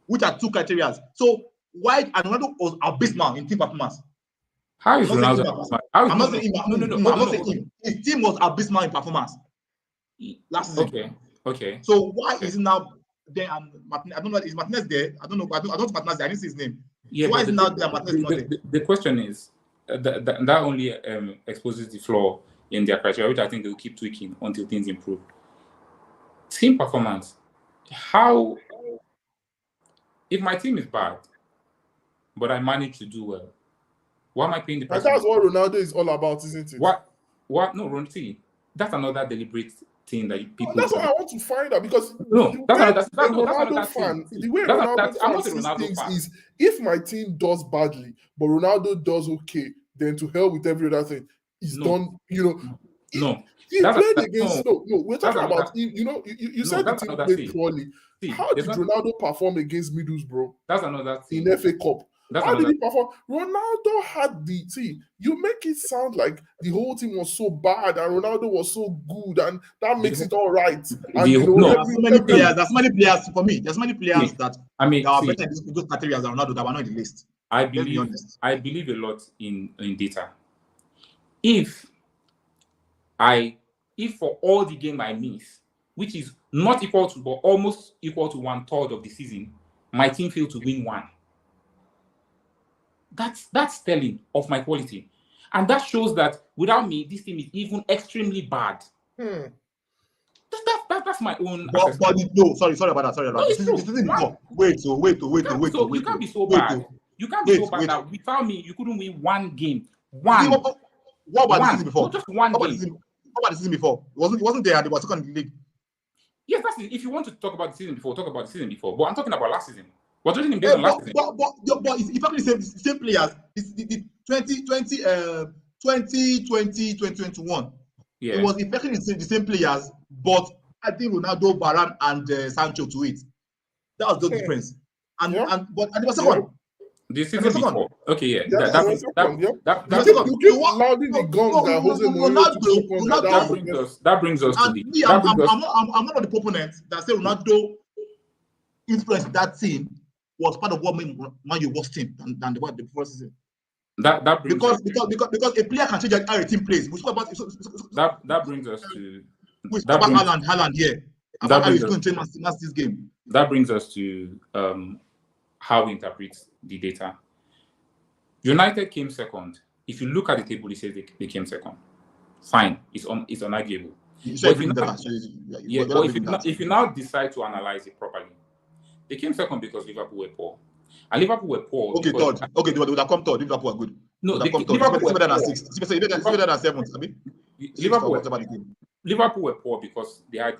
Which are 2 criteria. So why and Ronaldo was abysmal in team performance. How is Ronaldo? I'm not saying him. His team was abysmal in performance last season. Okay. So why is it now there? And I don't know. Is Martinez there? I don't know. I don't know Martinez there. I didn't see his name. Yeah. So why is it now there? Martinez not there? The question is that only exposes the flaw in their criteria, which I think they'll keep tweaking until things improve. Team performance. How? If my team is bad, but I manage to do well, why am I paying the price? And that's what Ronaldo is all about, isn't it? What? No, Ronaldo. That's another deliberate thing that people. That's what I want to find out because that's Ronaldo fan. The way Ronaldo fan sees things is if my team does badly, but Ronaldo does okay, then to hell with every other thing. He's done. No. He played against. No. We're talking about. You said the team played poorly. How did Ronaldo perform against Middlesbrough? That's another thing. In FA Cup. How did he perform? Ronaldo had the you make it sound like the whole team was so bad and Ronaldo was so good, and that makes it all right. And there's so many players for me. There's many players that are better in those categories than Ronaldo that were not in the list. I believe a lot in data. If for all the game I miss, which is not equal to but almost equal to 1/3 of the season, my team failed to win one. That's telling of my quality, and that shows that without me, this team is even extremely bad. That's my own. But no, sorry about that. Sorry about that. This isn't before. Wait. You can't be so bad. You can't be so bad that without me, you couldn't win one game. What about the season before? Just one game. What about the season before? It wasn't there. They were second in the league. Yes, that's it. If you want to talk about the season before, talk about the season before. But I'm talking about last season. We're judging him based on last season. But if I'm the same players, the 2020, 2021, yeah, it was effectively the same players, but I think Ronaldo, Varane, and Sancho to it. That was the difference. And it was second. The season before. Okay, yeah. That brings us to the. I'm one of the proponents that say Ronaldo influenced that team was part of what made Man U worse team than the first season. That brings because a player can change how a team plays. We spoke about that brings us to. We spoke about Haaland here. About how he's going to change this game. That brings us to how we interpret the data. United came second. If you look at the table, it says they came second. Fine, it's unarguable. If you now decide to analyze it properly, they came second because Liverpool were poor. And Liverpool were poor. Okay, third. Okay, they would have come third. Liverpool were good. No, Liverpool were better than six. Better than seventh. Liverpool were poor because they had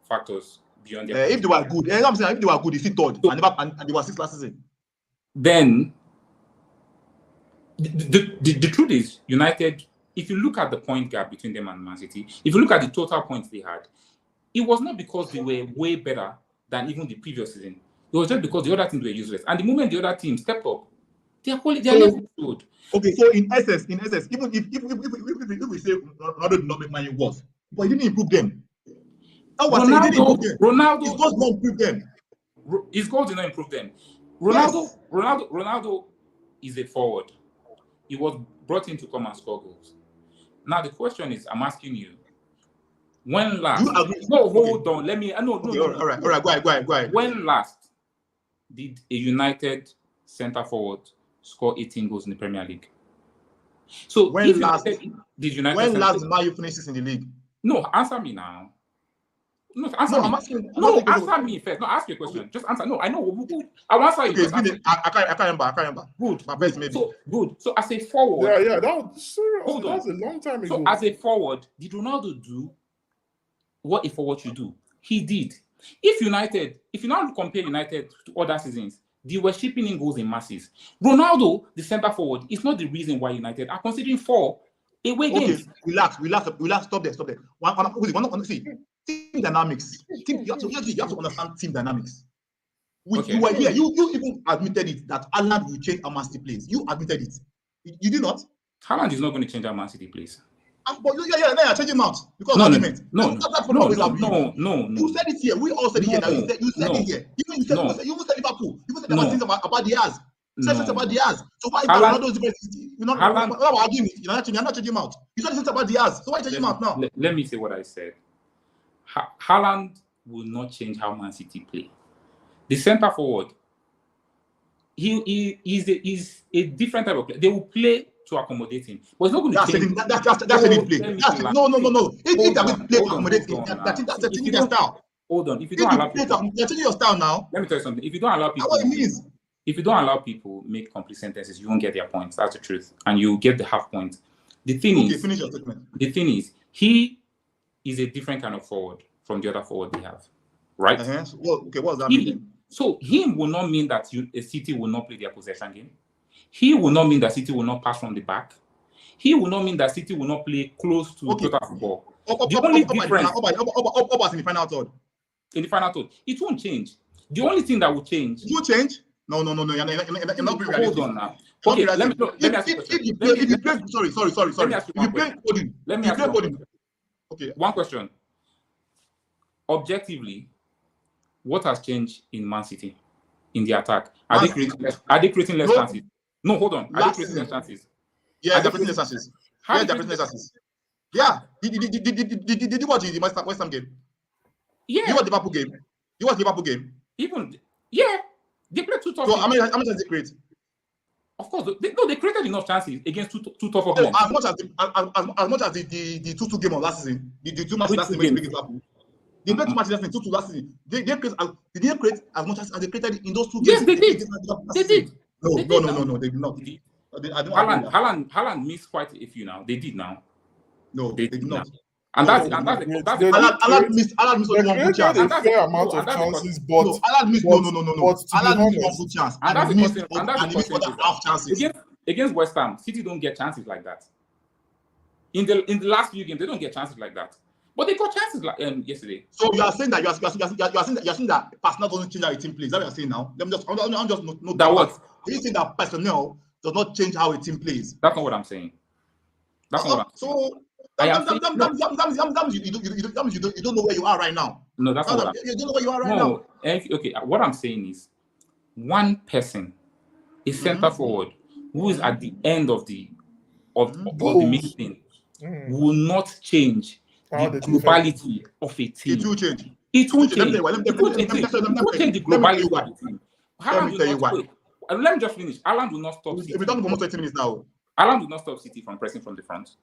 factors beyond their. If they were good, I'm saying if they were good, they sit third. And they were sixth last season. Then the truth is, United, if you look at the point gap between them and Man City, if you look at the total points they had, it was not because they were way better than even the previous season. It was just because the other teams were useless. And the moment the other team stepped up, their level showed. Okay, so in essence, even if we say Ronaldo did not make Man U worse, but he didn't improve them. Ronaldo, his goals did not improve them. His goals did not improve them. Ronaldo is a forward. He was brought in to come and score goals. Now the question is, I'm asking you, when last? Hold on. Let me. No. All right. Go ahead. When last did a United centre forward score 18 goals in the Premier League? So when last did Man U finish in the league? No, answer me now. I'm asking. Answer me first. No, ask your question. Just answer. No, I know. I'll answer you. Okay, I can't remember. Good. My best maybe. So good. So as a forward. Yeah. That was a long time ago. So as a forward, did Ronaldo do what a forward should do? He did. If you now compare United to other seasons, they were shipping in goals in masses. Ronaldo, the centre forward, is not the reason why United are considering 4 away games. Relax. Stop there. See, team dynamics. You have to understand team dynamics. You were here. You even admitted it that Haaland will change how Man City plays. You admitted it. You did not. Haaland is not going to change how Man City plays. But you're changing him out because argument. No. You said it here. We all said it here. You said it here. You said Liverpool. You said things about DieHard. You said things about DieHard. So why Ronaldo is different? You're not arguing it. You're not changing him out. You said things about DieHard. So why change him out now? Let me say what I said. Haaland will not change how Man City play. The centre forward, he is a different type of player. They will play to accommodate him, but it's not going to change. That's a play. No. If they will play to accommodate him, that's changing their style. Hold on. If you don't allow people, you're changing your style now. Let me tell you something. If you don't allow people, that's what it means. If you don't allow people make complete sentences, you won't get their points. That's the truth, and you get the half point. The thing is, finish your statement. The thing is, he is a different kind of forward from the other forward they have, right? What does that mean? So him will not mean that City will not play their possession game. He will not mean that City will not pass from the back. He will not mean that City will not play close to total football. The only difference in the final third. In the final third, it won't change. The only thing that will change. It will change. No. You're not being Hold realistic. on now. You're Okay, not let me being ask you a realistic. question. If you play, sorry. Let me ask you If you one play question. Foden, Let me you ask play you one Foden. question. Okay. One question. Objectively, what has changed in Man City in the attack? Are they creating less No. chances? No, hold on. Are they Last creating less season. chances? Yeah, they're creating less chances. How Yeah, they they're creating creating less chances. Yeah. Did you watch the West Ham game? Yeah. You watch the Liverpool game? You watch the Liverpool game? Even yeah, they played two tough. So how many chances they create? Of course, they created enough chances against two tough opponents. As much as the 2-2 game of last season, the 2 matches last season against Liverpool. They played 2 matches last season, 2-2 last season. They didn't create as much as they created in those 2 games. Yes, they did. They did. No, they did not. Haaland missed quite a few now. They did now. No, they did not. And that's Haaland missed only one good chance. A fair amount of chances, but no, Haaland missed no. Haaland missed one good chance, and he missed other half chances. Against West Ham, City don't get chances like that. In the last few games, they don't get chances like that. But they got chances like yesterday. So you are saying that you're saying that personnel doesn't change how a team plays. That's what you're saying now. I'm just not that what? Are you saying that personnel does not change how a team plays? That's not what I'm saying. That's not what I'm saying. So you don't know where you are right now. No, that's not what you don't know where you are right now. Okay, what I'm saying is one person, a center forward, who is at the end of the meeting, will not change the globality of a team. It will change. It will change. It will change the globality of the team. Let me just finish. Haaland will not stop City. We're talking for almost 20 minutes now. Haaland will not stop City from pressing from the front.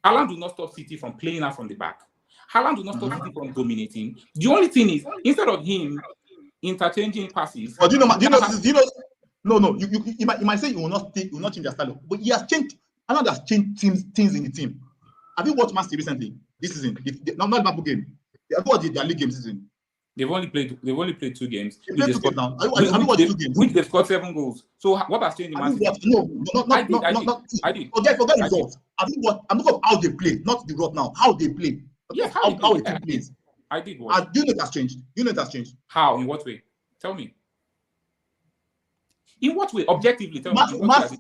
Haaland will not stop City from playing out from the back. Haaland will not stop City from dominating. The only thing is, instead of him interchanging passes. But you know, you might say you will not change their style, but he has changed. Haaland has changed things in the team. Have you watched Man City recently? This season, not Liverpool game. Have you watched their league game season? They've only played 2 games. They played 2 games now. Have you watched 2 games? Which they've scored 7 goals. So what has changed in Man City? I did. Forget results. Have you watched? I'm looking at how they play, not the result now. How they play. Yes, how a team plays. I did watch. Do you know it has changed? How? In what way? Tell me. In what way? Objectively, tell me. You ask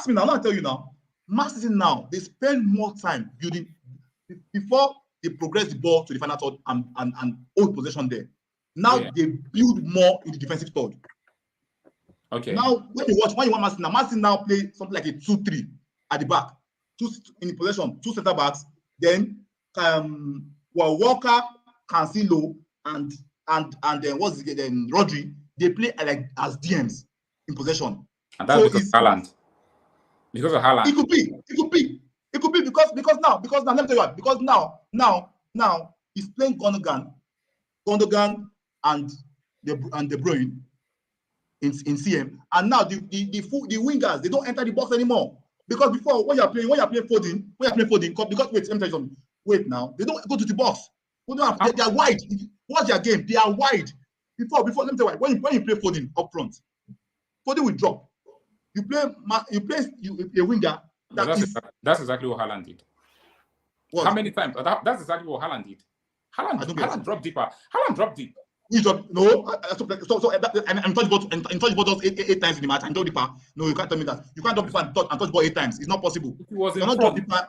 me now. I'm not tell you now. Man City now, they spend more time building before they progress the ball to the final third and hold possession there. Now they build more in the defensive third. Okay. Now when you want Man City now play something like a 2-3 at the back, 2 in the possession, 2 center backs. Then Walker, Cancelo, and then what's it? Then Rodri. They play like as DMs in possession. And that's because of Haaland. Because of Haaland. It could be because now let me tell you what, because now he's playing Gundogan and De Bruyne in CM, and now the wingers, they don't enter the box anymore. Because before, when you're playing Foden, because wait, let me tell you something. Wait now, they don't go to the box. They are wide. Watch their game. They are wide. Before let me tell you what, when you play Foden up front, Foden will drop. You play a winger. That's exactly what Haaland did. What? How many times? That's exactly what Haaland did. Haaland dropped deeper. Haaland dropped deep. No, and touch ball just 8 times in the match and drop deeper. No, you can't tell me that. You can't drop deeper and touch ball 8 times. It's not possible. You cannot drop deeper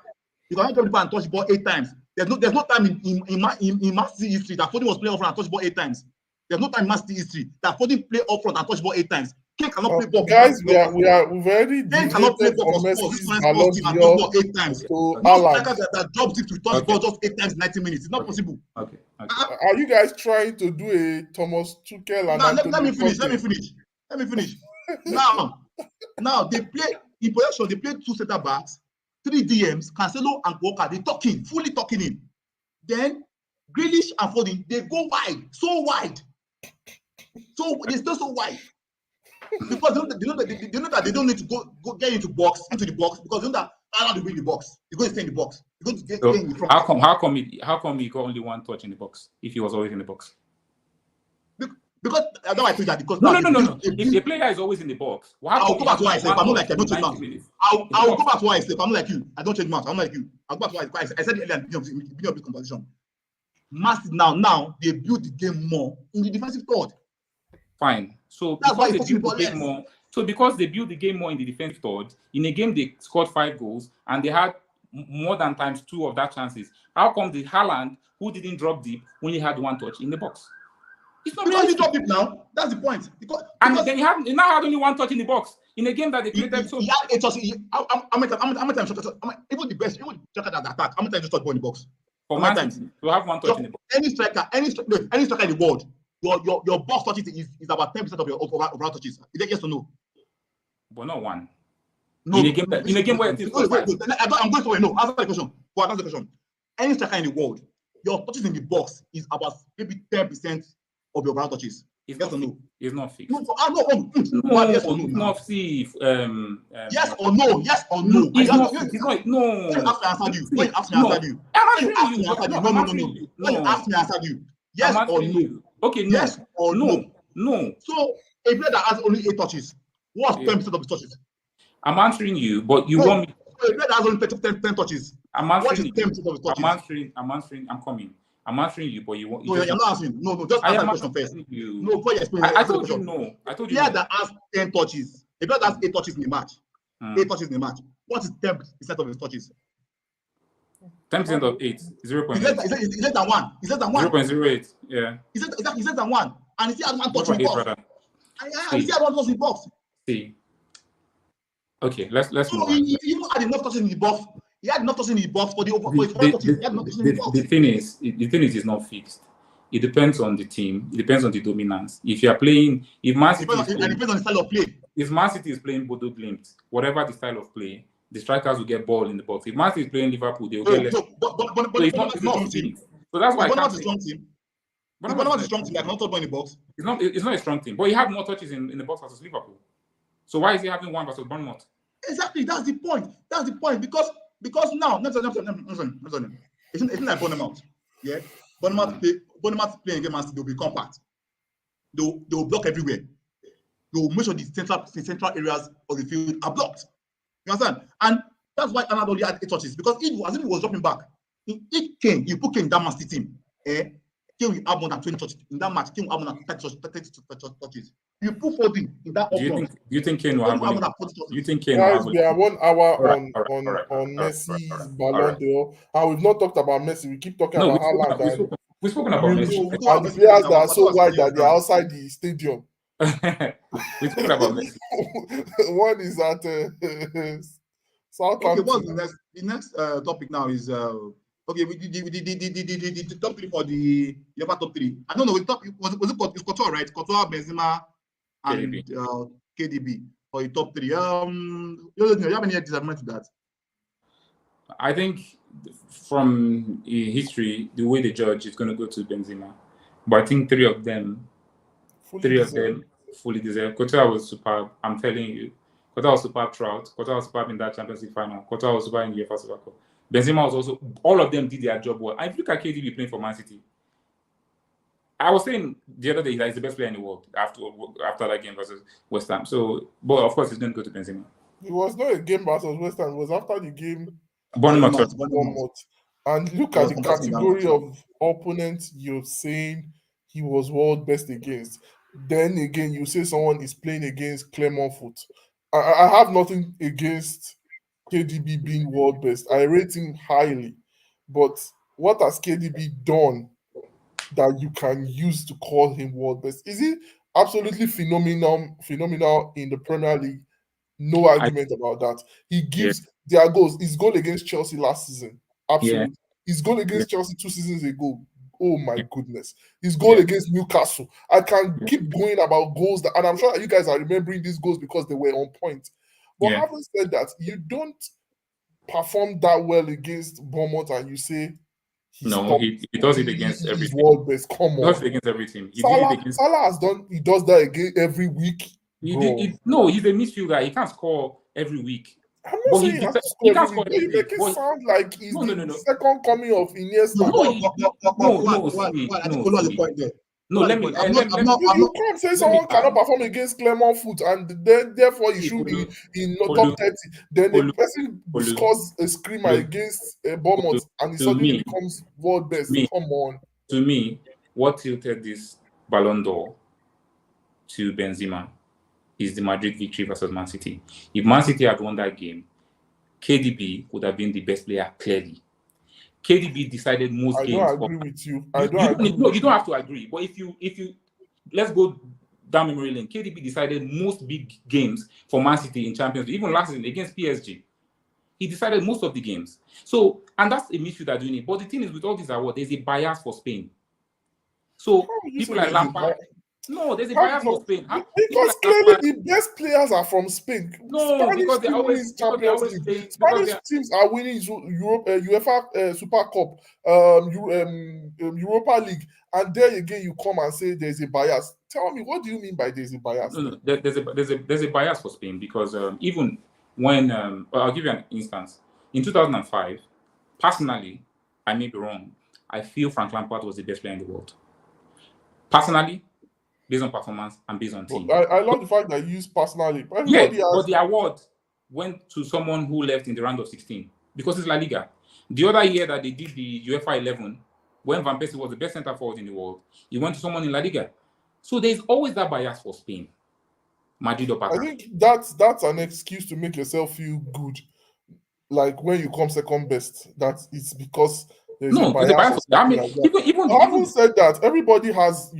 and touch ball 8 times. There's no time in Man City history that Foden was playing up front and touch ball 8 times. There's no time in Man City history that Foden play up front and touch ball 8 times. Kane cannot play ball. Guys, we've already cannot play ball for Balon and touch ball 8 times. No striker that drops deep to touch ball just 8 times in 90 minutes. It's not possible. Okay. Are you guys trying to do a Thomas Tuchel and let me finish. Now they play in possession. They play 2 center backs, 3 DMs, Cancelo and Walker. They fully talking in. Then Grealish and Foden, they go wide, so wide. So they stay so wide. Because they know that they don't need to go get into the box because they know that Haaland will be in the box. He's going to stay in the box. He's going to get in the front. How come he got only 1 touch in the box if he was always in the box? Because I don't like that. Because no. If the player is always in the box, I'll go back to what I said. I'm not like you. I don't change much. I'll go back to what I said. I'm not like you. I don't change much. I'm like you. I'll go back to what I said earlier in the beginning of this conversation. Massive now they build the game more in the defensive third. Fine. So That's why because they he's touching build the the ball game less. more, so because they build the game more in the defensive third, in a game they scored 5 goals and they had more than times 2 of that chances. How come the Haaland, who didn't drop deep, only had 1 touch in the box? It's not Because he realistic. dropped it now. That's the point. Because And then he now had only 1 touch in the box in a game that they created. he had 8 touches. How many times? Even the best, even striker that attack. How many times you touch ball in the box? For How Man many City times? to have 1 touch in the box. Any striker in the world, your box touches is about 10% of your overall touches. Is that yes or no? But not 1. No. In a game where it is wait. I'm going for no. Answer the question. Well, answer the question. Any striker in the world, your touches in the box is about maybe 10% of your overall touches. It's yes not or no? It's not fixed. No. Yes or no? Not see. Yes or no? Yes or no? It's not. It's not. No. When you ask me, I answered you. When you ask me, I No. answered you. I'm When you answering ask me, I answered you. No. No. I'm answering you. When you No. ask me, I answered you. Yes I'm or answering no? you. Okay. No. Yes or no? No. So a player that has only 8 touches, what's 10% of his touches? I'm answering you, but you No. want me. So a player that has only 10 touches, I'm what answering is 10% of his touches? I'm answering. I'm coming. I'm answering you, but you want. No, you're not answering. No. Just answer the question first. You. No, before you explain. I told you no. I told you player no. that has 10 touches, a player that has 8 touches in the match, 8 touches in the match, what is 10% of his touches? 10% of 8, 0.8. It's less than 1. It's less than 1. 0.08. Yeah. It's less than 1. And he still has 1 touch in the box. And he still has 1 touch in the box. See. Okay, let's move on. He even had enough touches in the box. He had enough touches in the box for his touches. He had enough touches in the box. The thing is, it's not fixed. It depends on the team. It depends on the dominance. If you are playing, if Man City is playing, and it depends on the style of play. If Man City is playing Bodo Glimt, whatever the style of play, the strikers will get ball in the box. If Man City is playing Liverpool, they will get less. But it's not fixed. So that's why Bournemouth is a strong team. Bournemouth is a strong team. Like not touch ball in the box. It's not a strong team, but he had more touches in the box versus Liverpool. So why is he having 1 versus Bournemouth? Exactly, that's the point. Because now, it's not like Bournemouth. Yeah, Bournemouth playing against Man City, they'll be compact. They'll block everywhere. They'll make sure the central areas of the field are blocked. You understand? And that's why Anadolu only had 8 touches, because he was dropping back. You put Kane in that Man City team. Kane will have more than 20 touches in that match. Kane will have more than 30 touches. You put 40 in that. Do you think Kane will have only? Do you think Kane Guys, will we are 1 hour on right, Messi's Balon d'Or, and we've not talked about Messi. We keep talking about Haaland. We've spoken about Messi. And the players that are so wide that they are outside the stadium. We've spoken about Messi. One is at Southampton. Okay, what's the next topic now is okay. We did the top 3 for the Uefa top 3. I don't know. It's Couture, right? Couture, Benzema, and KDB for the top 3. You have any disagreement to that? I think from history, the way they judge is going to go to Benzema, but I think 3 of them fully deserve. Couture was superb. I'm telling you, Couture was superb throughout. Couture was superb in that Champions League final. Couture was superb in the UEFA Super Cup. Benzema was also. All of them did their job well. I look at KDB playing for Man City. I was saying the other day that he's the best player in the world after that game versus West Ham. So, but of course, he's going to go to Benzema. It was not a game versus West Ham. It was after the game. Bournemouth. And look at the category of opponents you're saying he was world best against. Then again, you say someone is playing against Clermont Foot. I have nothing against KDB being world best. I rate him highly. But what has KDB done that you can use to call him world best? Is he absolutely phenomenal in the Premier League? No argument about that. He gives their goals. His goal against Chelsea last season, absolutely. His goal against Chelsea 2 seasons ago, oh my goodness. His goal against Newcastle. I can keep going about goals, and I'm sure that you guys are remembering these goals because they were on point. But having said that, you don't perform that well against Bournemouth and you say he does it against every team. World best. Come on. He does it against every team. Salah has done. He does that again every week. He's a midfielder. He can't score every week. I'm not saying he can't score every week. You make it sound like he's the second coming of Iniesta. You can't say someone cannot perform against Clermont Foot and then therefore he should be in top 30. Then the person scores a screamer against Bournemouth and he suddenly becomes world best. Come on. To me, what tilted this Ballon d'Or to Benzema is the Madrid victory versus Man City. If Man City had won that game, KDB would have been the best player, clearly. KDB decided most I games. don't agree with you. I don't agree. No, you don't have to agree. But if you let's go down memory lane. KDB decided most big games for Man City in Champions League, even last season against PSG. He decided most of the games. So, and that's a midfielder doing it. But the thing is, with all these awards, there's a bias for Spain. So people like Lampard. No, there's a bias for Spain. Because clearly the best players are from Spain. No, Spanish because they always Champions League. Spanish teams are winning UEFA Super Cup, Europa League, and there again you come and say there's a bias. Tell me, what do you mean by there's a bias? No, there's a bias for Spain because even when I'll give you an instance. In 2005, personally, I may be wrong. I feel Frank Lampard was the best player in the world. Personally, based on performance and based on team. I love the fact that you use personally. But the award went to someone who left in the round of 16 because it's La Liga. The other year that they did the UEFA 11, when Van Persie was the best centre forward in the world, he went to someone in La Liga. So there's always that bias for Spain. Madrid or Barca. I think that's an excuse to make yourself feel good. Like when you come second best, that it's because there's a bias. I mean, I haven't said that. Everybody has,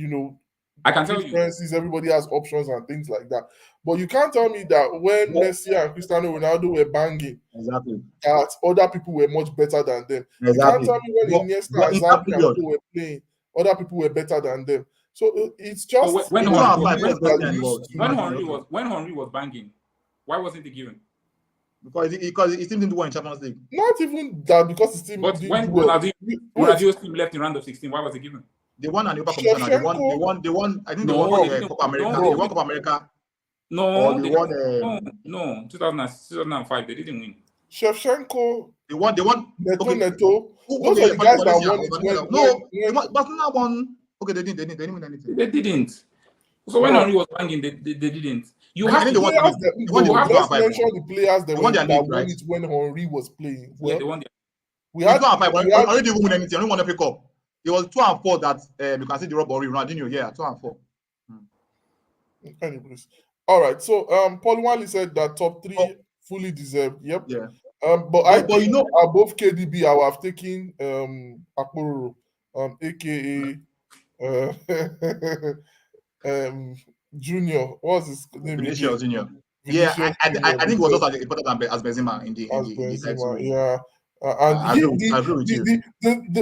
I can tell differences, everybody has options and things like that. But you can't tell me that when Messi and Cristiano Ronaldo were banging, that other people were much better than them. You can't tell me when Iniesta and Xavi were playing, other people were better than them. So it's just when Henry was banging, why wasn't he given? Because his team didn't do well in Champions League. Not even that, because his team. But when Ronaldinho's team left in round of 16, why was he given? They won an Uefa competition. They won. I think they won Copa America. They won Copa America. No, 2005. They didn't win. Shevchenko. They won. Neto. Those are the guys that won. Barcelona won. Okay, they didn't win anything. They didn't. So when Henry was banging, they didn't. You have to mention the players that won it when Henry was playing. Well, they won. We had 2 and 5. Henry didn't win anything. Only won a pick up. It was 2 and 4 that you can see the robbery. Ronaldinho, 2 and 4. Anyways, all right. So Paul Wally said that top 3 fully deserved. Yep. Yeah. But I think above KDB, I would have taken Akporo, aka Junior. What's his name? Vinicius Junior. Yeah, I think it was also as important as Benzema in the Benzema, yeah. And I agree with you.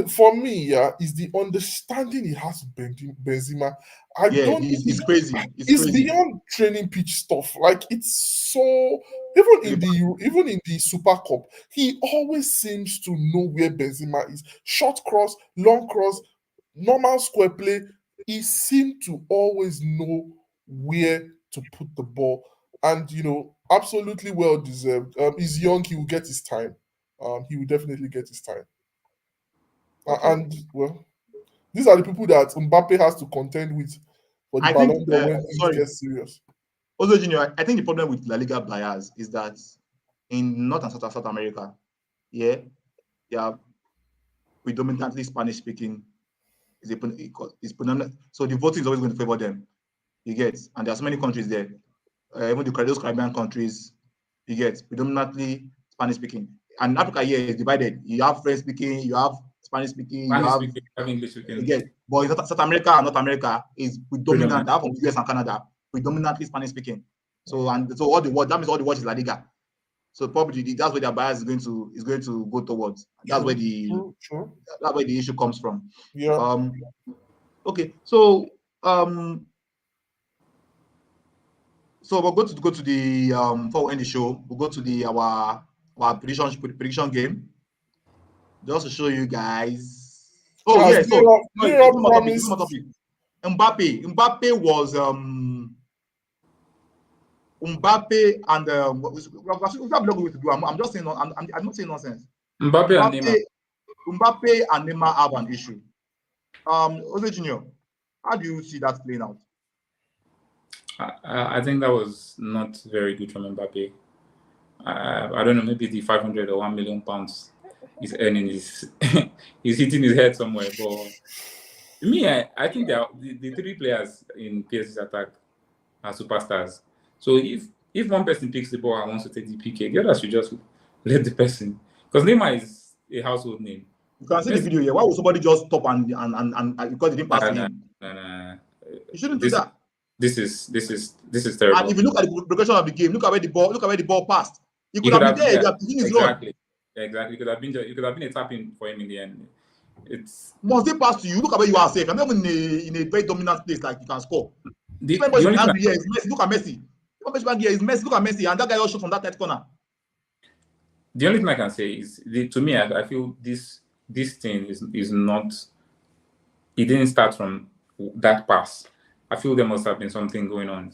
For me, is the understanding he has with Benzema. It's crazy. It's beyond training pitch stuff. Like, it's so even in the Super Cup, he always seems to know where Benzema is. Short cross, long cross, normal square play. He seemed to always know where to put the ball, and absolutely well deserved. He's young; he will get his time. He will definitely get his time. Okay. And well, these are the people that Mbappe has to contend with for the Balon d'Or when things get serious. Also, Junior, I think the problem with La Liga bias is that in North and South America, they are predominantly Spanish speaking. Is predominant, so the voting is always going to favor them. You get, and there are so many countries there. Even those Caribbean countries, you get predominantly Spanish speaking. And Africa here is divided. You have French speaking, you have Spanish speaking, you have English speaking. You get, but in South America and North America is predominant. From US and Canada, predominantly Spanish speaking. So all the world, that means all the world is La Liga. So probably that's where their bias is going to go towards. That's where that's where the issue comes from. Yeah. Okay. So so we're going to go to the before we end the show, we'll go to the our prediction game. Just to show you guys. Oh yeah. So Mbappe was Mbappe and I'm just saying. I'm not saying nonsense. Mbappe and Neymar have an issue. Jose Junior, how do you see that playing out? I think that was not very good from Mbappe. I don't know, maybe the 500 or 1 million pounds he's earning is he's hitting his head somewhere. But me, I think the 3 players in PSG's attack are superstars. So if one person picks the ball and wants to take the PK, the other should just let the person. Because Neymar is a household name. You can see the video here. Why would somebody just stop and because they didn't pass to him? Nah. You shouldn't do that. This is terrible. And if you look at the progression of the game, look at where the ball passed. He could have been there. Yeah, He his run. Exactly. It could have been a tap-in for him in the end. Once they pass to you, look at where you are safe. I'm not even in a very dominant place like you can score. The only angry here is Messi. Look at Messi. Here is Messi. Look at Messi, and that guy also shot from that tight corner. The only thing I can say is, to me, I feel this thing is not. It didn't start from that pass. I feel there must have been something going on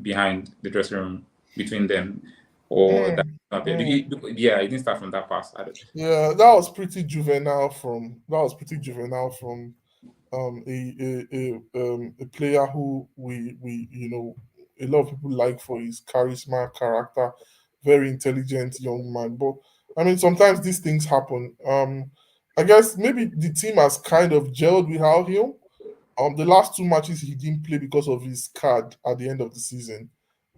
behind the dressing room between them, or that. Yeah, it didn't start from that pass. Yeah, that was pretty juvenile from a player who we a lot of people like for his charisma, character, very intelligent young man. But I mean, sometimes these things happen. I guess maybe the team has kind of gelled without him. The last 2 matches he didn't play because of his card at the end of the season.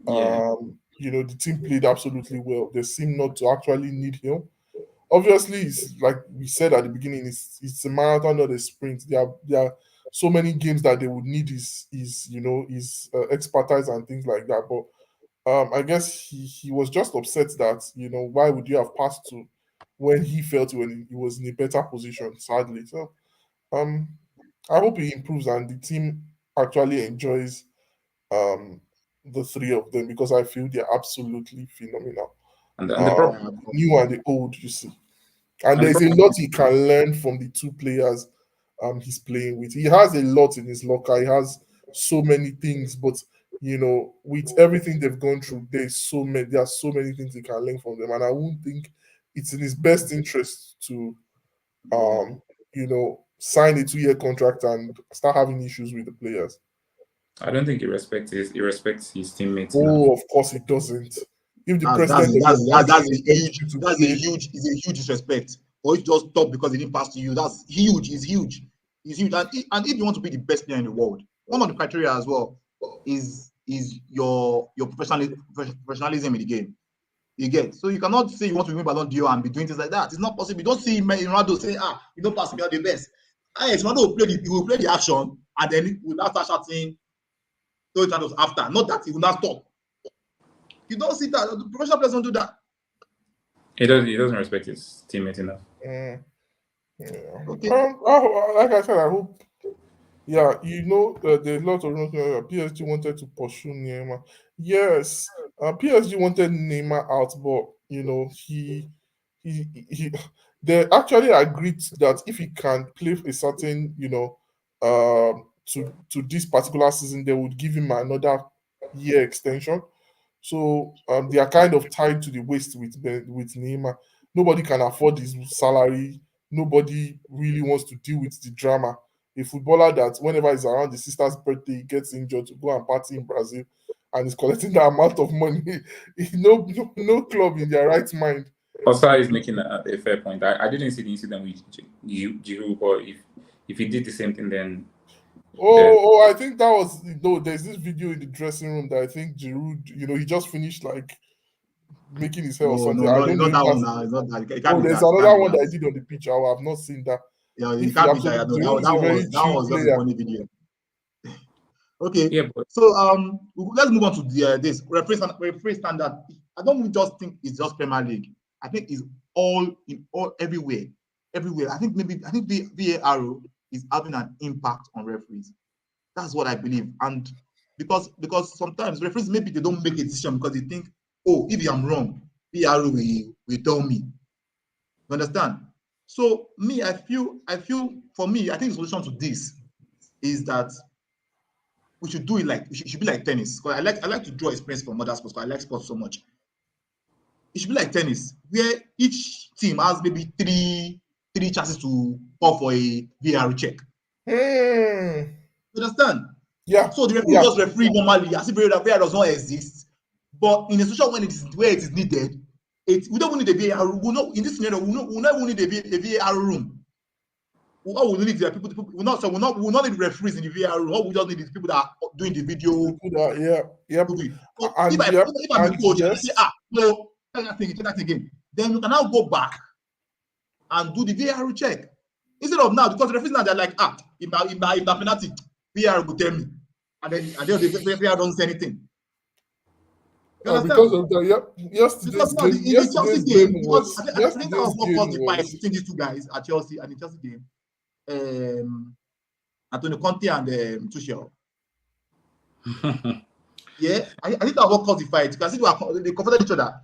Yeah. The team played absolutely well. They seem not to actually need him. Obviously, it's like we said at the beginning, it's a marathon, not a sprint. There are so many games that they would need his expertise and things like that. But I guess he was just upset that why would you have passed to when he felt when he was in a better position. Sadly, so I hope he improves and the team actually enjoys the three of them because I feel they're absolutely phenomenal. And the problem, new and the old, you see. And there's a lot he can learn from the two players he's playing with. He has a lot in his locker. He has so many things, but with everything they've gone through, there are so many things he can learn from them. And I won't think it's in his best interest to sign a 2-year contract and start having issues with the players. I don't think he respects his teammates. Oh, of course he doesn't. If the that's a huge disrespect. Or you just stop because they didn't pass to you. That's huge. It's huge. And if you want to be the best player in the world, one of the criteria as well is your professionalism in the game. You get, so you cannot say you want to win Balon d'Or and be doing things like that. It's not possible. You don't see Ronaldo say, you don't pass me, you're the best. Yes, Ronaldo will play the action and then he will now start shouting those titles after. Not that he will not stop. You don't see that. The professional players don't do that. He doesn't respect his teammates enough. Yeah. Okay. Like I said, I hope. Yeah, there's lots of PSG wanted to pursue Neymar. Yes, PSG wanted Neymar out, but they actually agreed that if he can play a certain to this particular season, they would give him another year extension. So they are kind of tied to the waist with Neymar. Nobody can afford his salary. Nobody really wants to deal with the drama. A footballer that whenever he's around his sister's birthday, he gets injured to go and party in Brazil and is collecting that amount of money. No club in their right mind. Osa is making a fair point. I didn't see the incident with Giroud, but if he did the same thing, then I think that was there's this video in the dressing room that I think Giroud, he just finished like making his hair or something. No, I don't know. It's not that one now. It's not that. There's another one that I did on the pitch. I have not seen that. Yeah, you can't be that. That was just a funny video. Okay. Yeah, so let's move on to this referee standard. I don't just think it's just Premier League. I think it's everywhere. I think VAR is having an impact on referees. That's what I believe. And because sometimes referees, maybe they don't make a decision because they think, if I'm wrong, VAR will tell me. You understand? So I feel for me, I think the solution to this is that we should do it like it should be like tennis. Because I like to draw experience from other sports because I like sports so much. It should be like tennis, where each team has maybe three chances to call for a VAR check. You understand? Yeah. So the referee just referee normally as if VAR does not exist. But in a situation where it is needed, we don't need a VAR. In this scenario, we don't need a VAR room. What we need is people we not need referees in the VR room. What we just need is people that are doing the video. Movie. So And if I'm a coach and I say, no, that thing again, then you can now go back and do the VAR check. Instead of now, because the referees now they're like, if the penalty, VAR will tell me. And then the VAR don't say anything. You understand? Because of that, Because now in the Chelsea game, because I think that was what caused the fight was between these two guys at Chelsea and the Chelsea game. Antonio Conte and Tuchel. Yeah, I think that what caused the fight. You can see they confronted each other.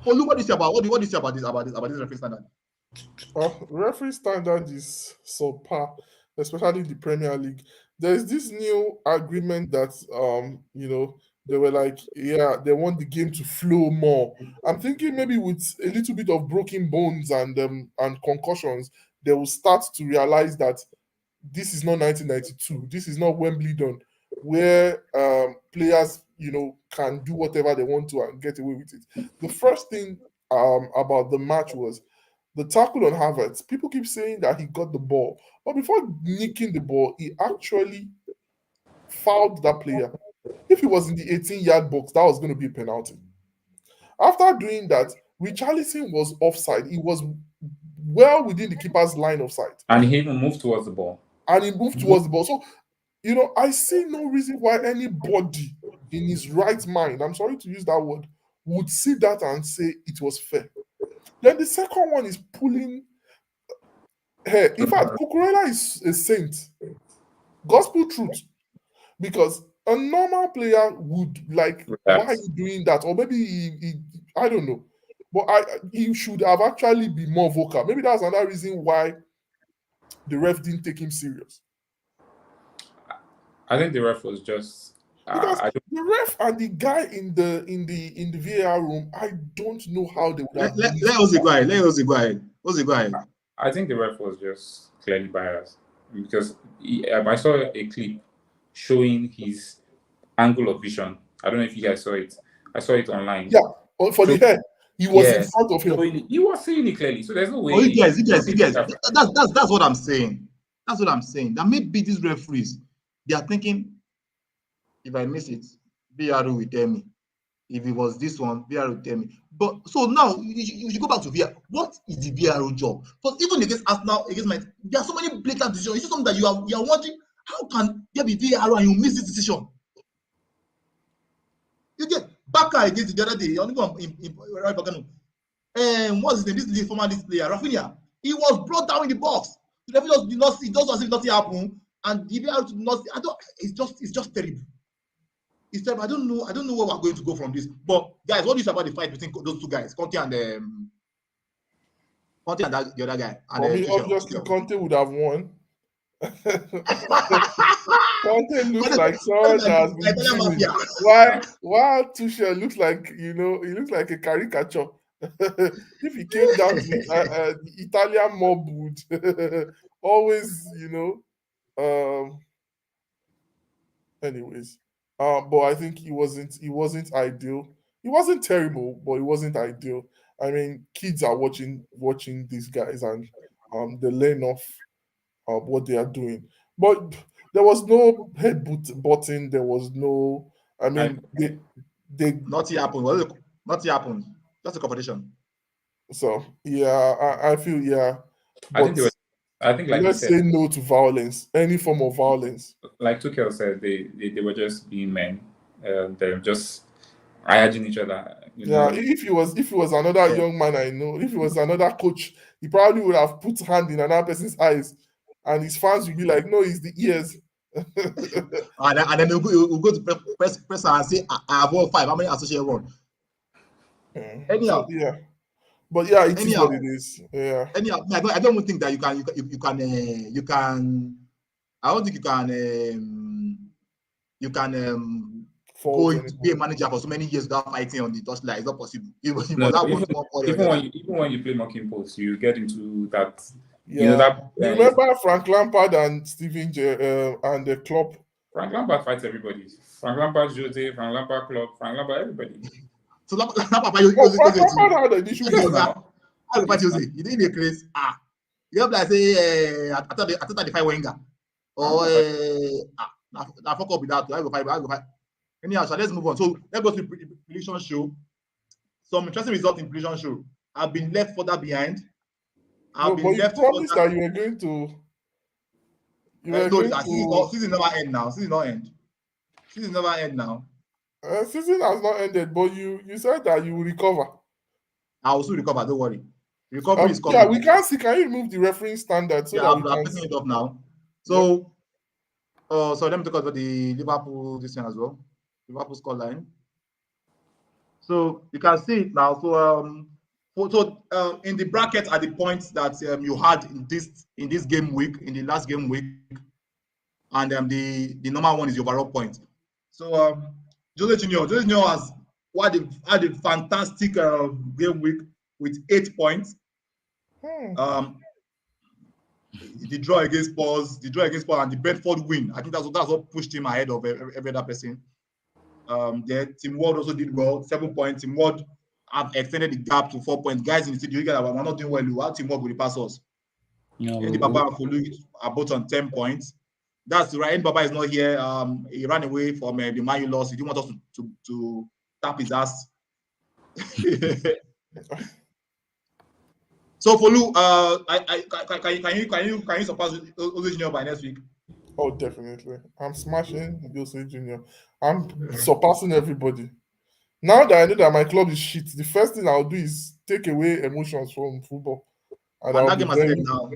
Olu, what do you say about this referee standard? referee standard is subpar, especially the Premier League. There's this new agreement that they were like, they want the game to flow more. I'm thinking maybe with a little bit of broken bones and concussions, they will start to realize that this is not 1992. This is not Wimbledon, where players, can do whatever they want to and get away with it. The first thing about the match was the tackle on Havertz. People keep saying that he got the ball, but before nicking the ball, he actually fouled that player. If he was in the 18-yard box, that was going to be a penalty. After doing that, Richarlison was offside. He was well within the keeper's line of sight. And he even moved towards the ball. So, I see no reason why anybody in his right mind, I'm sorry to use that word, would see that and say it was fair. Then the second one is pulling hair. In fact, Cucurella is a saint. Gospel truth. Because a normal player would like, why are you doing that? Or maybe he I don't know. But he should have actually been more vocal. Maybe that's another reason why the ref didn't take him serious. I think the ref was just because the ref and the guy in the VAR room, I don't know how they would have. Let us go ahead. I think the ref was just clearly biased because I saw a clip showing his angle of vision. I don't know if you guys saw it. I saw it online. Yeah, for the head. He was in front of him. He was seeing it clearly, so there's no way. Oh, you guys. That's what I'm saying. That's what I'm saying. That maybe these referees, they are thinking, if I miss it, VAR will tell me. If it was this one, VAR will tell me. But so now you should go back to VAR. What is the VAR job? Because even against Arsenal, there are so many blatant decisions. It's something that you are watching. How can there be VAR and you miss this decision? You get Baka against the other day. Only one in right Bakano. What's his name? This is the former player, Rafinha. He was brought down in the box. The referee did not see. It does as if nothing happened, and the VAR did not see. It's just terrible. It's terrible. I don't know where we're going to go from this. But guys, what do you say about the fight between those two guys, Conte and the other guy? And obviously, Conte would have won. Conte looks like someone that has been cheating. While Tuchel looks like he looks like a caricature. If he came down to the Italian mob would always, anyways. But I think he wasn't ideal. He wasn't terrible, but he wasn't ideal. I mean, kids are watching these guys and they learn off what they are doing. But there was no headbutting. There was no. I mean, they nothing happened. Nothing happened. Just a competition. So yeah, I feel I think like let's say no to violence, any form of violence. Like Tuchel said, they were just being men. They're just hygiene each other. If he was another young man I know, if he was another coach, he probably would have put hand in another person's eyes, and his fans would be like, "No, it's the ears." and then we'll go to press and say, "I have won 5. How many associate won?" Anyhow, so, but it is what it is. Yeah. Anyhow, I don't think that you can. I don't think you can go to be a manager for so many years without fighting on the touchline. It's not possible. Even when you play mocking posts, you get into that. Yeah. You remember Frank Lampard and Steven and the Klopp? Frank Lampard fights everybody. Frank Lampard, Jose, Frank Lampard, Klopp, Frank Lampard, everybody. So Lampard had an issue with How about Jose? He didn't make craze. You have like say, I thought they fight Wenger. Or I fuck up with that. I go fight. Anyhow, so let's move on. So let's go to the prediction show. Some interesting results in prediction show. I've been left further behind. But you promised that you were going to. Season never end now. Season never end now. Season has not ended, but you said that you will recover. I will still recover. Don't worry. Recovery is coming. Yeah, we can't see. Can you remove the refereeing standard? So I'm picking it up now. So, so let me talk about the Liverpool this thing as well. Liverpool scoreline. So you can see it now. So in the bracket are the points that you had in this game week, in the last game week, and the normal one is the overall point. So Jose Junior has had a fantastic game week with 8 points. The draw against Spurs, and the Bedford win. I think that's what pushed him ahead of every other person. Then Team Ward also did well, 7 points. Team Ward have extended the gap to 4 points. Guys in the studio, we're not doing well. Our Team Ward will pass us. No. Andy Baba and Fulu are both on 10 points. That's right. Andy Baba is not here. He ran away from the Man U loss. He didn't want us to tap his ass. So Fulu, can you surpass Jose Junior by next week? Oh, definitely. I'm smashing Jose Junior. I'm surpassing everybody. Now that I know that my club is shit, the first thing I'll do is take away emotions from football. And that game has ended now.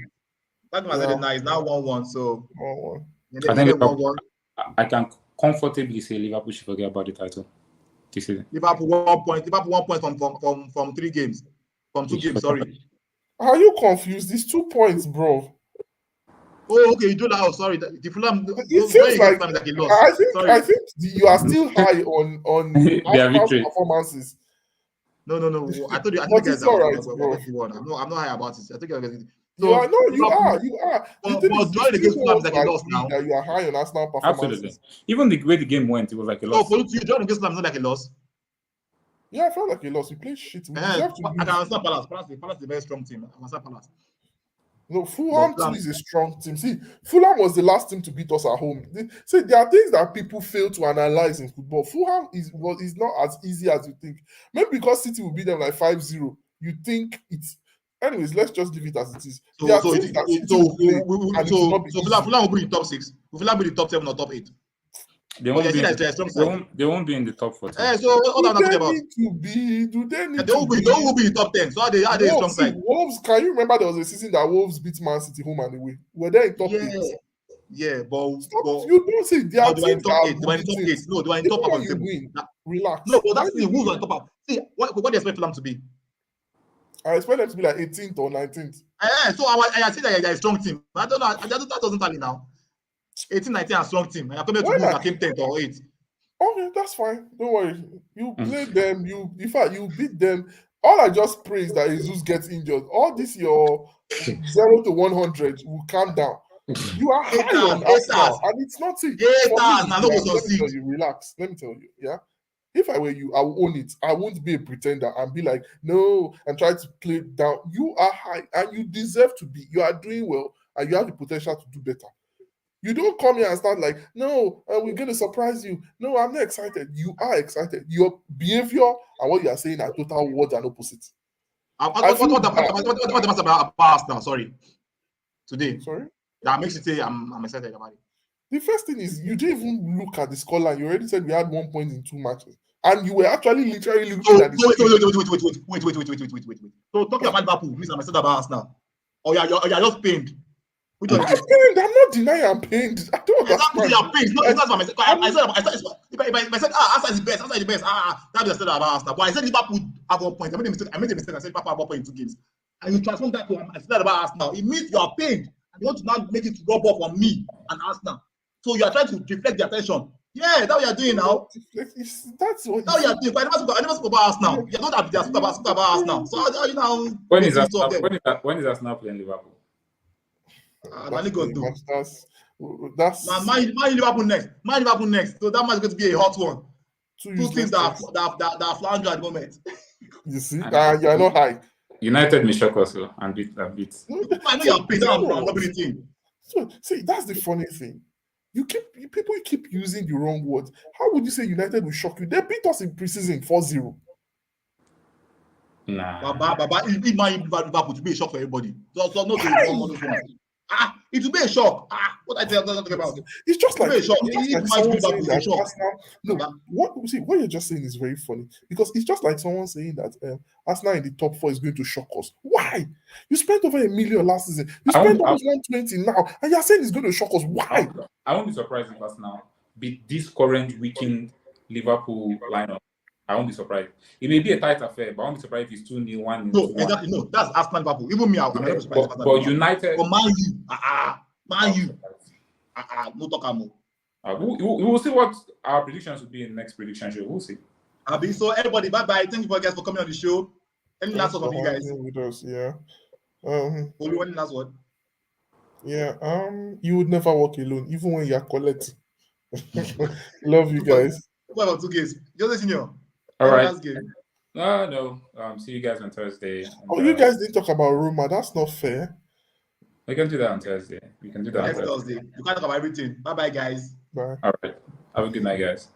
That game has ended now. It's now 1-1. So 1-1. I think 1-1. I can comfortably say Liverpool should forget about the title this season. Liverpool 1 point. Liverpool 1 point from 3 games. From 2 games, sorry. Are you confused? These 2 points, bro. Oh, okay, you do that. Oh, sorry. The Fulham. It seems like I think you are still high on performances. No. I told you. I think it's all right, bro. I'm not high about it. I think you are. But drawing against Fulham is like a loss now. That you are high on Arsenal performances. Absolutely. Even the way the game went, it was like a loss. So for you, drawing against Fulham is not like a loss. Yeah, I felt like a loss. We played shit. I can understand Palace. Palace is a very strong team. I understand Palace. No, Fulham too is a strong team. See, Fulham was the last team to beat us at home. See, there are things that people fail to analyze in football. Fulham is not as easy as you think. Maybe because City will beat them like 5-0, you think it's. Anyways, let's just leave it as it is. So Fulham will be in the top 6. Will Fulham be in the top 7 or top 8? They won't be in the top 14. So what am I talking about? Do they need they won't be in the top 10. So are they a strong side? Wolves, can you remember there was a season that Wolves beat Man City home and away? Were they in top 8? Yeah, but you don't see they are in top 8. They were in top 8. No, they were in top 8. Relax. No, but that's the Wolves are in top 8. See, what do you expect Fulham to be? I expect them to be like 18th or 19th. So I see that they're a strong team. I don't know. That doesn't tally now. 18, 19 are a strong team. I'm coming to Wolves that came 10th or 8th. Okay, that's fine. Don't worry. You play them. In fact, you beat them. All I just pray is that Jesus gets injured. All this your 0 to 100 will calm down. You are high on Arsenal, and it's not you. Relax. Let me tell you. Yeah. If I were you, I will own it. I won't be a pretender and be like, no, and try to play down. You are high, and you deserve to be. You are doing well, and you have the potential to do better. You don't come here and start like, no, we're going to surprise you. No, I'm not excited. You are excited. Your behavior and what you are saying are total words and opposites. What about Arsenal? Sorry. Today. Sorry? That makes you say I'm excited about it. The first thing is you didn't even look at the scoreline. You already said we had 1 point in 2 matches. And you were actually literally looking at the wait. So talking about Liverpool means I'm excited about Arsenal. Or you're just pained. I'm pained. I'm not denying I'm pained. I don't understand. You're pained. It's not my I said Arsenal is the best. Arsenal is the best. That is said about Arsenal. But I said Liverpool have 1 point. I made a mistake. I said Liverpool have 1 point in 2 games. And you transform that to I said about Arsenal. It means you are pained. And you want to now make it rub off on me and Arsenal. So you are trying to deflect the attention. Yeah, that's what you're doing now. That's what you're doing. But I never spoke about Arsenal. You're not that speak about Arsenal. So how you now? When is Arsenal playing Liverpool? That's Man Liverpool next. Man Liverpool next. So that match is going to be a hot one. Two teams that are floundering at the moment. You see, you're not high. United may shock us and beat. I know you're pissed. I'm not anything. So see, that's the funny thing. People keep using the wrong words. How would you say United will shock you? They beat us in preseason 4-0. Nah. Baba, it might be a shock for everybody. So no, it will be a shock. What I tell talking about? It's just like, it's a shock. Someone saying that Arsenal. No, what you're just saying is very funny because it's just like someone saying that Arsenal in the top 4 is going to shock us. Why? You spent over $1 million last season. You spent almost 120 now, and you're saying it's going to shock us. Why? I won't be surprised if Arsenal beat this current weakened Liverpool lineup. I won't be surprised. It may be a tight affair, but I won't be surprised if it's 2-0, 1-0. No, exactly. No, that's Arsenal Liverpool. Even me, I'm not surprised. But United. But Man U. No talk more. We will see what our predictions will be in the next prediction show. We'll see. So everybody, bye. Thank you guys for coming on the show. Any last word from you guys? With us, yeah. Only one last word. Yeah. You would never walk alone, even when you're collecting. Love you guys. What about 2 games? Jose Senior. All right. Last game. No. See you guys on Thursday. You guys didn't talk about Roma. That's not fair. We can do that on Thursday. We can do that Next Thursday. You can't talk about everything. Bye, guys. Bye. All right. Have a good night, guys.